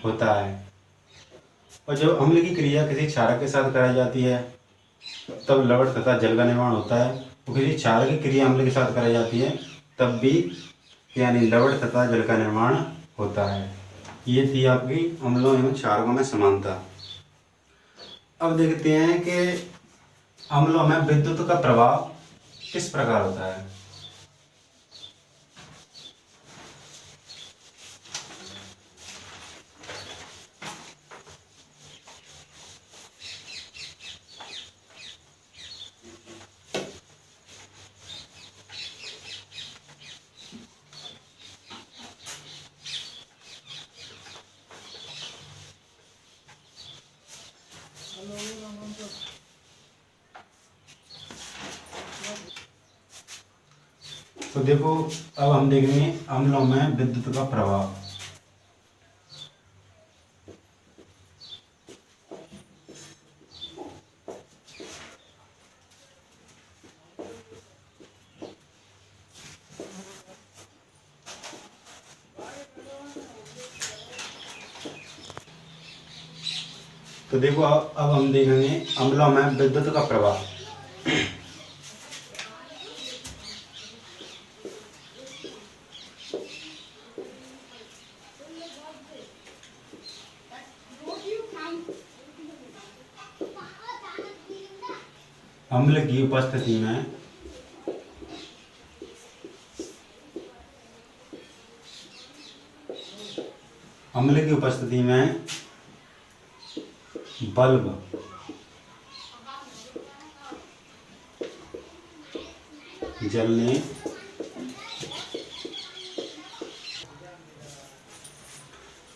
होता है। और जब अम्ल की क्रिया किसी क्षारक के साथ कराई जाती है तब लवण तथा जल का निर्माण होता है, और किसी क्षारक की क्रिया अम्ल के साथ कराई जाती है तब भी यानी लवण तथा जल का निर्माण होता है। ये थी आपकी अम्लों एवं क्षारकों में समानता। अब देखते हैं कि अम्लों में विद्युत का प्रभाव किस प्रकार होता है। तो देखो, अब हम देखेंगे अम्लों में विद्युत का प्रभाव। तो देखो, अब हम देखेंगे अम्लों में विद्युत का प्रभाव। अम्ल की उपस्थिति में बल्ब जलने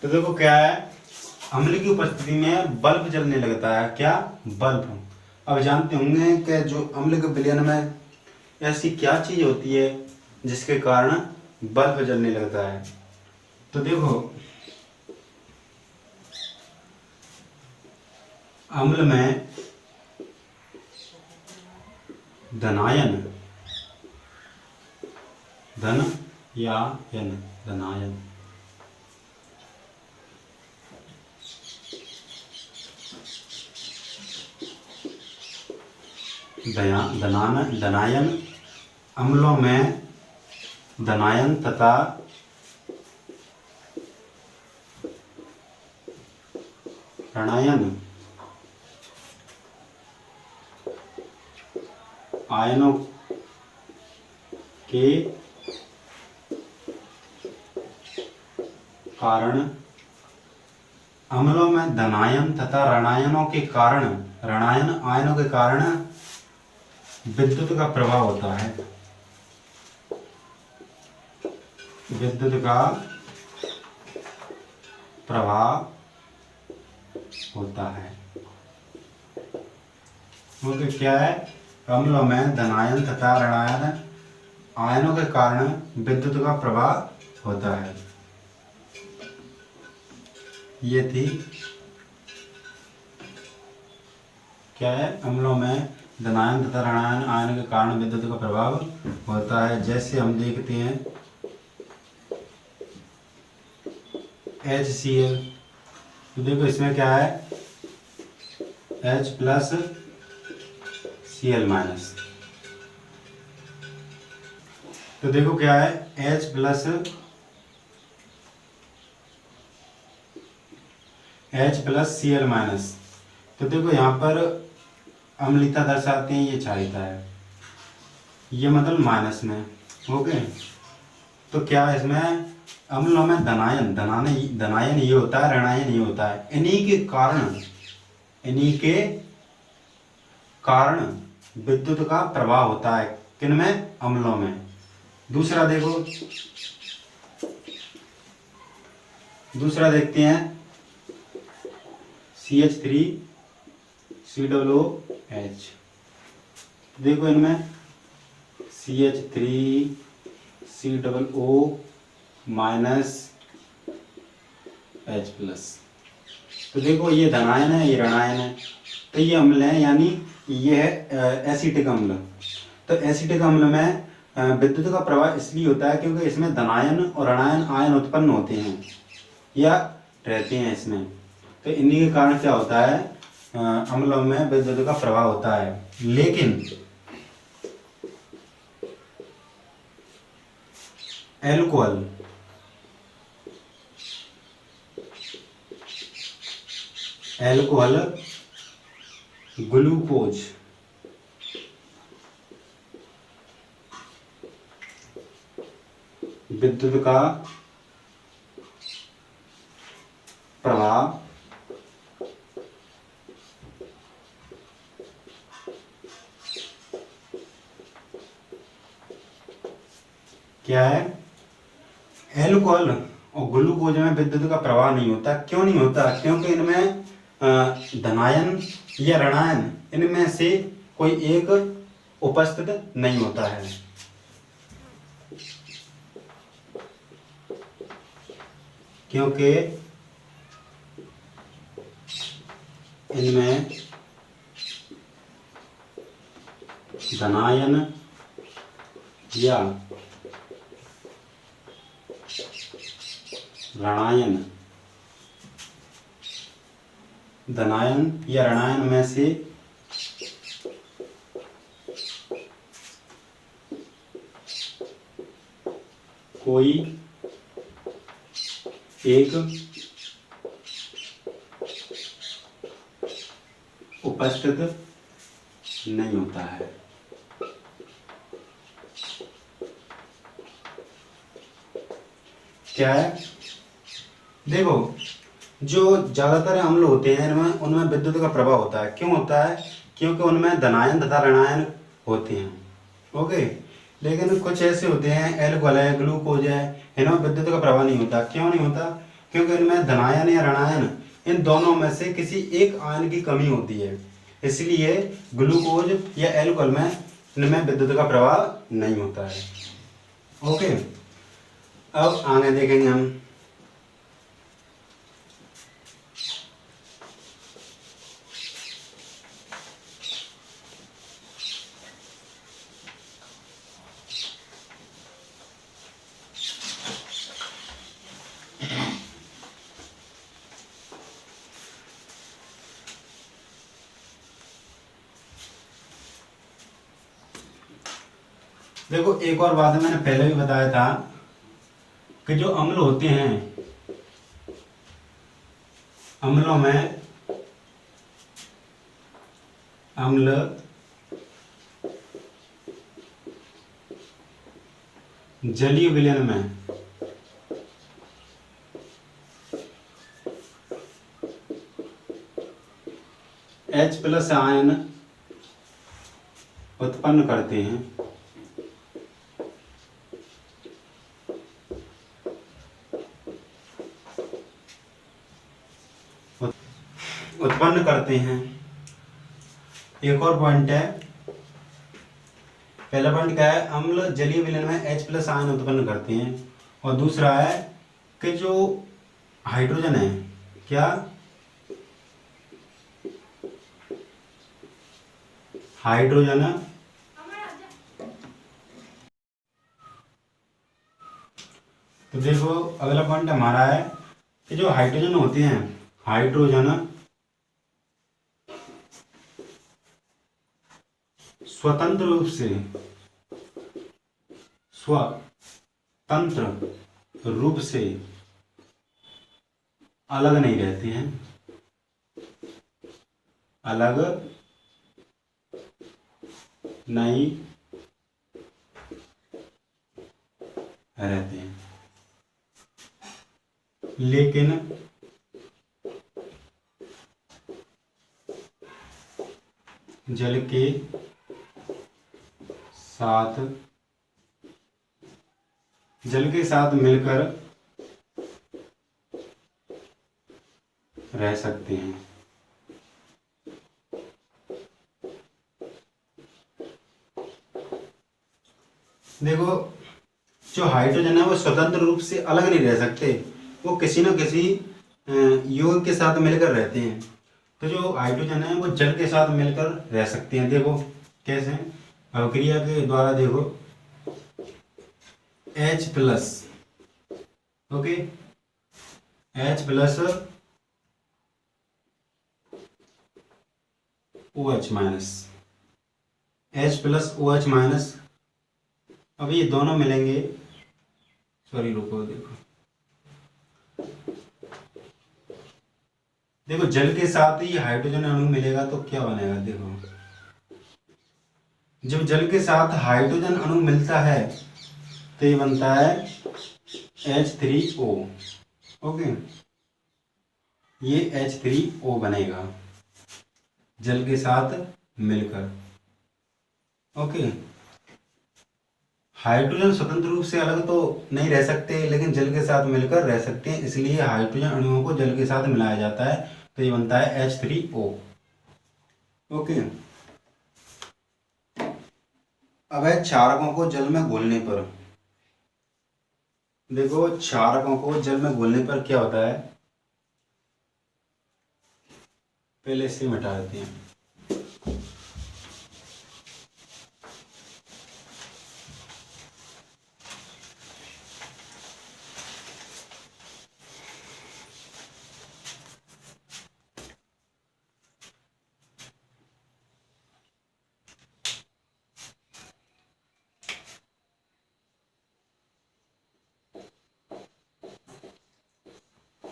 तो देखो क्या है, अम्ल की उपस्थिति में बल्ब जलने लगता है। क्या? बल्ब। अब जानते होंगे कि जो अम्ल के विलयन में ऐसी क्या चीज होती है जिसके कारण बल्ब जलने लगता है। तो देखो, अम्ल में धनायन, धन या यन, धनायन, धनायन अम्लों में धनायन तथा ऋणायन आयनों के कारण, अम्लों में धनायन तथा ऋणायनों के कारण, ऋणायन आयनों के कारण विद्युत का प्रभाव होता है। विद्युत का प्रभाव होता है। क्योंकि क्या है, अम्लों में धनायन तथा ऋणायन आयनों के कारण विद्युत का प्रभाव होता है। ये थी क्या है, अम्लों में धनायन तथा ऋणायन आयनों के कारण विद्युत का प्रभाव होता है। जैसे हम देखते हैं HCl, तो देखो इसमें क्या है, H प्लस Cl माइनस। तो देखो क्या है, H प्लस Cl माइनस। तो देखो यहाँ पर अम्लता दर्शाते हैं, ये क्षारीयता है, ये मतलब माइनस में। ओके, तो क्या इसमें अम्लों में धनायन ये होता है, ऋणायन ये होता है। इन्हीं के कारण विद्युत का प्रवाह होता है। किनमें? अम्लों में। दूसरा देखो, दूसरा देखते हैं CH3COOH। देखो इनमें CH3COO -H+। तो देखो ये धनायन है, ये ऋणायन है, तो ये अम्ल है, यानी ये है एसिटिक अम्ल। तो एसिटिक अम्ल में विद्युत का प्रवाह इसलिए होता है क्योंकि इसमें धनायन और ऋणायन आयन उत्पन्न होते हैं या रहते हैं इसमें। तो इन्हीं के कारण क्या होता है, अम्लों में विद्युत का प्रवाह होता है। लेकिन एल्कोहल ग्लूकोज विद्युत का प्रवाह क्या है? एल्कोहल और ग्लूकोज में विद्युत का प्रवाह नहीं होता। क्यों नहीं होता? क्योंकि इनमें धनायन या ऋणायन इनमें से कोई एक उपस्थित नहीं होता है। क्योंकि इनमें धनायन या ऋणायन में से कोई एक उपस्थित नहीं होता है। क्या है? देखो, जो ज्यादातर अम्ल होते हैं उनमें विद्युत का प्रवाह होता है। क्यों होता है? क्योंकि उनमें धनायन तथा ऋणायन होते हैं। ओके। लेकिन कुछ ऐसे होते हैं, एल्कोहल है, ग्लूकोज है, इनमें विद्युत का प्रवाह नहीं होता। क्यों नहीं होता? क्योंकि इनमें धनायन या ऋणायन इन दोनों में से किसी एक आयन की कमी होती है। इसलिए ग्लूकोज या एल्कोहल में इनमें विद्युत का प्रवाह नहीं होता है। ओके। अब आगे देखेंगे हम। देखो, एक और बात मैंने पहले भी बताया था कि जो अम्ल होते हैं, अम्लों में अम्ल जलीय विलयन में H+ आयन उत्पन्न करते हैं। एक और पॉइंट है। पहला पॉइंट क्या है? अम्ल जलीय विलयन में H+ आयन उत्पन्न करते हैं। और दूसरा है कि जो हाइड्रोजन है, क्या हाइड्रोजन, तो देखो अगला पॉइंट हमारा है कि जो हाइड्रोजन होते हैं, हाइड्रोजन स्वतंत्र रूप से अलग नहीं रहते हैं, अलग नहीं रहते हैं। लेकिन जल के साथ मिलकर रह सकते हैं। देखो, जो हाइड्रोजन है वो स्वतंत्र रूप से अलग नहीं रह सकते, वो किसी न किसी यौगिक के साथ मिलकर रहते हैं। तो जो हाइड्रोजन है वो जल के साथ मिलकर रह सकते हैं। देखो कैसे, अभिक्रिया के द्वारा देखो, H plus, okay, H plus OH minus, H plus OH minus. अब ये दोनों मिलेंगे, सॉरी रुको, देखो जल के साथ ही हाइड्रोजन अणु मिलेगा तो क्या बनेगा। देखो, जब जल के साथ हाइड्रोजन अणु मिलता है तो ये बनता है H3O, ओके, ये H3O बनेगा जल के साथ मिलकर, ओके। हाइड्रोजन स्वतंत्र रूप से अलग तो नहीं रह सकते, लेकिन जल के साथ मिलकर रह सकते हैं, इसलिए हाइड्रोजन अणुओं को जल के साथ मिलाया जाता है, तो ये बनता है H3O, ओके। अब है क्षारकों को जल में घोलने पर। देखो, क्षारकों को जल में घोलने पर क्या होता है, पहले इसे मिटा देते हैं।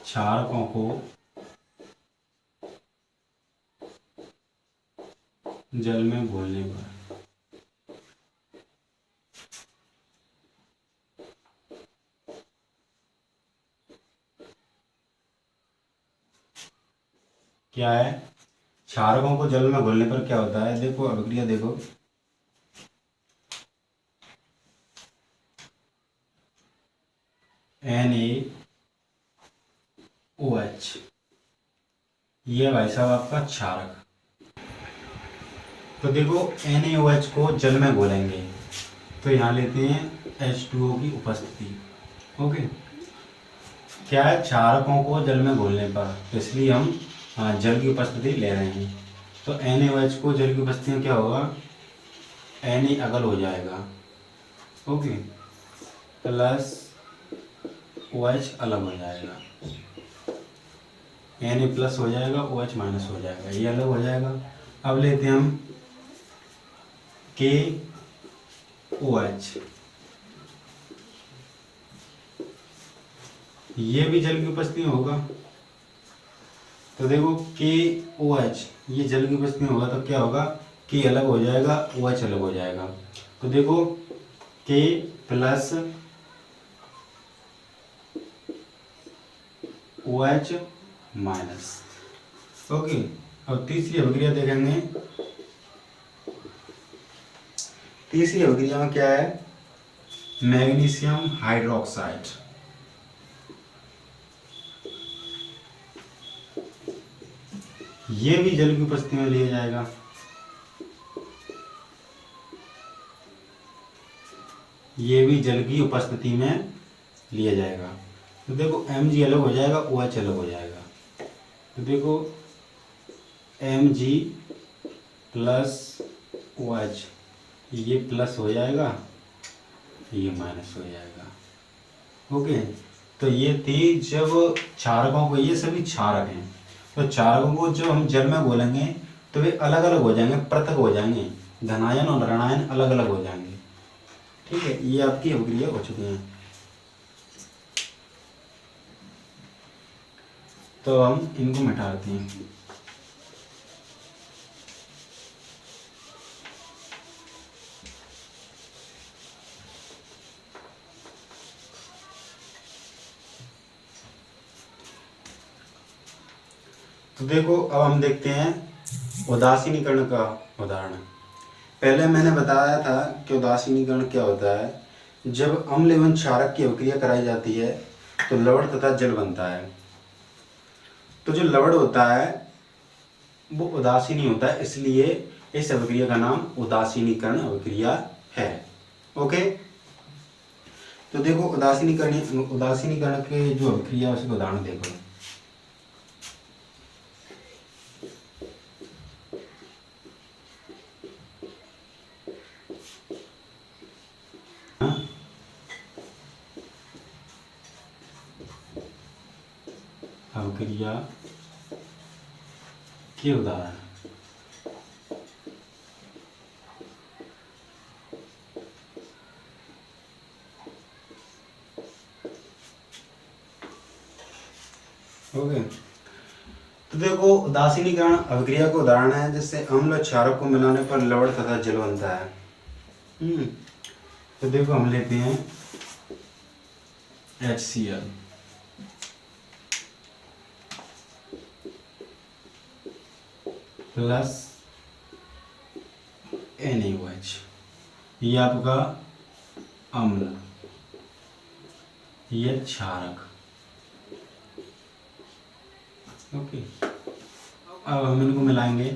क्षारकों को जल में घोलने पर क्या है, क्षारकों को जल में घोलने पर क्या होता है। देखो अभिक्रिया देखो, NaOH, ये भाई साहब आपका क्षारक। तो देखो NaOH को जल में घोलेंगे तो यहाँ लेते हैं H2O की उपस्थिति, ओके। क्या है, क्षारकों को जल में घोलने पर, तो इसलिए हम जल की उपस्थिति ले रहे हैं। तो NaOH को जल की उपस्थिति में क्या होगा, Na अगल हो जाएगा, ओके, प्लस OH अलग हो जाएगा, Na प्लस हो जाएगा, OH माइनस हो जाएगा, ये अलग हो जाएगा। अब लेते हैं हम KOH, ये भी जल की उपस्थिति में होगा। तो देखो KOH ये जल की उपस्थिति में होगा तो क्या होगा, K अलग हो जाएगा, OH अलग हो जाएगा। तो देखो K plus OH minus, okay. अब तीसरी अभिक्रिया देखेंगे। तीसरी अभिक्रिया में क्या है, मैग्नीशियम हाइड्रोक्साइड। ये भी जल की उपस्थिति में लिया जाएगा। ये भी जल की उपस्थिति में लिया जाएगा। तो देखो Mg अलग हो जाएगा, OH अलग हो जाएगा। तो देखो Mg प्लस OH, ये प्लस हो जाएगा, ये माइनस हो जाएगा, ओके। तो ये थी जब क्षारकों को, ये सभी क्षारक हैं, तो क्षारकों को जब हम जल में घोलेंगे तो वे अलग अलग हो जाएंगे, पृथक हो जाएंगे, धनायन और ऋणायन अलग अलग हो जाएंगे, ठीक है। ये आपकी अभिक्रिया हो चुकी है। तो हम इनको मिटा देते हैं। तो देखो अब हम देखते हैं उदासीनीकरण का उदाहरण। पहले मैंने बताया था कि उदासीनीकरण क्या होता है। जब अम्ल एवं क्षारक की अभिक्रिया कराई जाती है तो लवण तथा जल बनता है। तो जो लवण होता है वो उदासीन ही होता है, इसलिए इस अभिक्रिया का नाम उदासीनीकरण अभिक्रिया है। ओके, तो देखो उदासीनीकरण के जो अभिक्रिया है उसके उदाहरण देखो। अभिक्रिया के उदाहरण। ओके, तो देखो उदासीनीकरण अभिक्रिया का उदाहरण है जिससे अम्ल क्षारक को मिलाने पर लवण तथा जल बनता है। तो देखो हम लेते हैं HCl प्लस NaOH, ये आपका अम्ल, ये क्षारक। ओके, अब हम इनको मिलाएंगे।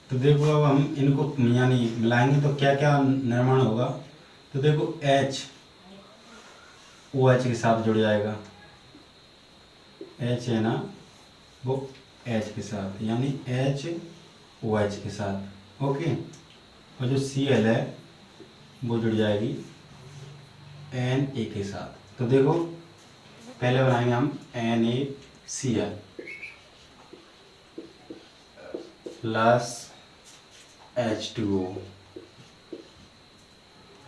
तो देखो अब हम इनको यानी मिलाएंगे तो क्या क्या निर्माण होगा। तो देखो H OH के साथ जुड़ जाएगा, H है ना वो H के साथ, यानी H OH के साथ। ओके, और जो Cl है वो जुड़ जाएगी Na के साथ। तो देखो पहले बनाएंगे हम NaCl प्लस H2O।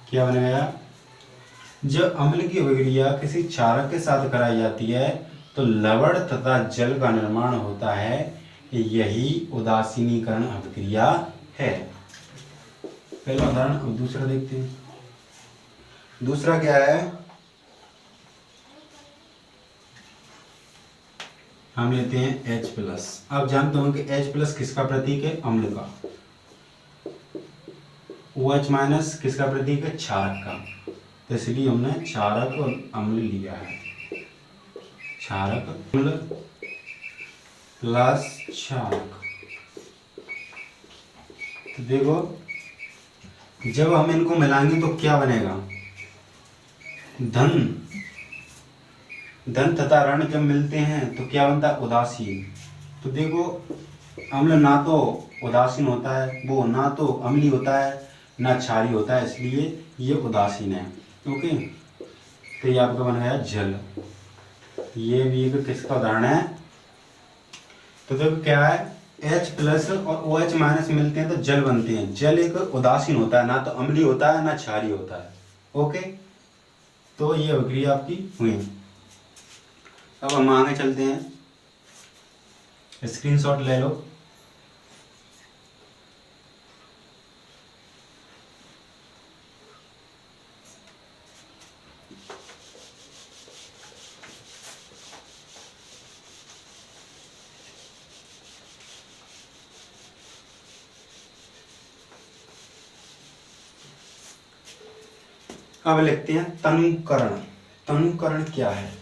क्या बन गया? जब अम्ल की अभिक्रिया किसी क्षारक के साथ कराई जाती है तो लवण तथा जल का निर्माण होता है, यही उदासीनीकरण अभिक्रिया है। पहला उदाहरण। अब दूसरा देखते हैं। दूसरा क्या है, हम लेते हैं H+। आप जानते हो कि H+ किसका प्रतीक है? अम्ल का। OH- किसका प्रतीक है? क्षारक का। तो इसलिए हमने क्षारक और अम्ल लिया है। क्षारक अम्ल प्लस क्षारक। तो देखो जब हम इनको मिलाएंगे तो क्या बनेगा? धन तथा ऋण जब मिलते हैं तो क्या बनता है? उदासीन। तो देखो अम्ल ना तो उदासीन होता है, वो ना तो अम्ली होता है, ना क्षारी होता है, इसलिए ये उदासीन है। ओके, तो ये आपका बन गया जल। ये भी एक किसका उदाहरण है? तो देखो क्या है, H+ और OH- मिलते हैं तो जल बनते हैं। जल एक उदासीन होता है, ना तो अम्ली होता है ना क्षारी होता है। ओके, तो ये अभिक्रिया आपकी हुई। अब हम आगे चलते हैं, स्क्रीनशॉट ले लो। अब लिखते हैं तनुकरण। तनुकरण क्या है?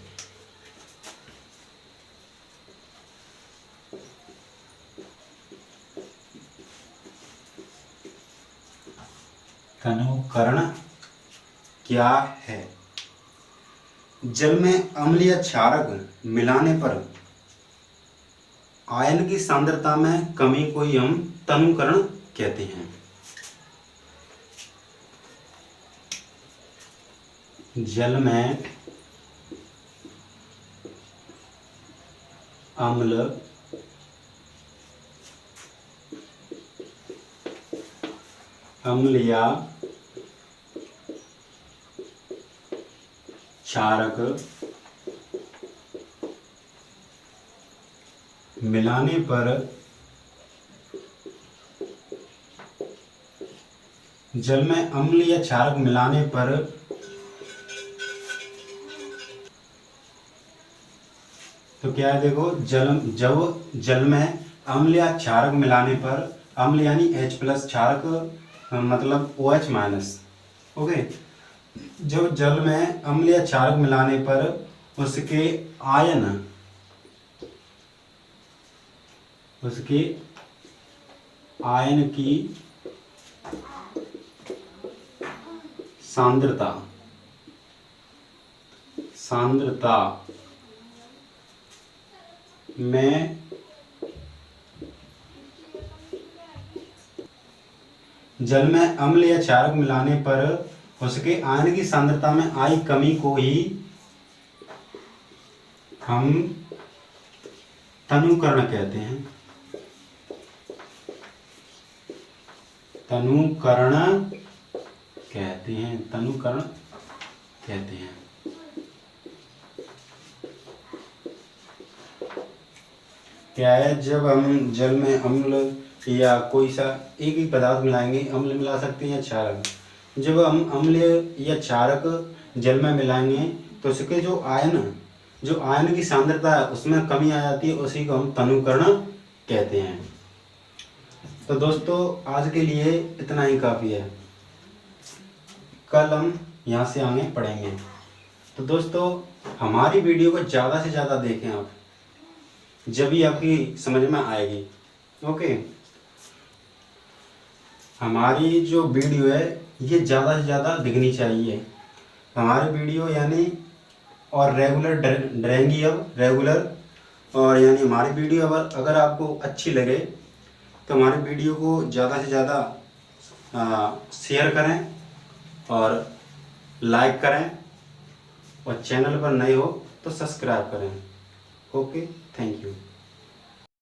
तनुकरण क्या है? जल में अम्ल या क्षारक मिलाने पर आयन की सांद्रता में कमी को ही हम तनुकरण कहते हैं। जल में अम्ल या क्षारक मिलाने पर जल में अम्ल या क्षारक मिलाने पर तो क्या है देखो, जब जल में अम्ल या क्षारक मिलाने पर, अम्ल यानी H+, क्षारक मतलब OH-, ओके। जब जल में अम्ल या क्षारक मिलाने पर उसके आयन, उसके आयन की सांद्रता में जल में अम्ल या क्षारक मिलाने पर उसके आयन की सांद्रता में आई कमी को ही हम तनुकरण कहते हैं। तनुकरण कहते हैं। क्या है, जब हम जल में अम्ल या कोई सा एक ही पदार्थ मिलाएंगे, अम्ल मिला सकते हैं या क्षारक, जब हम अम्ल या क्षारक जल में मिलाएंगे तो उसके जो आयन की सांद्रता है उसमें कमी आ जाती है, उसी को हम तनुकरण कहते हैं। तो दोस्तों आज के लिए इतना ही काफ़ी है, कल हम यहाँ से आगे पढ़ेंगे। तो दोस्तों हमारी वीडियो को ज़्यादा से ज़्यादा देखें आप, जब भी आपकी समझ में आएगी, ओके। हमारी जो वीडियो है ये ज़्यादा से ज़्यादा दिखनी चाहिए, हमारी वीडियो यानी, और रेगुलर रहेंगी अब रेगुलर, और यानी हमारी वीडियो अगर आपको अच्छी लगे तो हमारी वीडियो को ज़्यादा से ज़्यादा शेयर करें और लाइक करें, और चैनल पर नए हो तो सब्सक्राइब करें। Okay, thank you.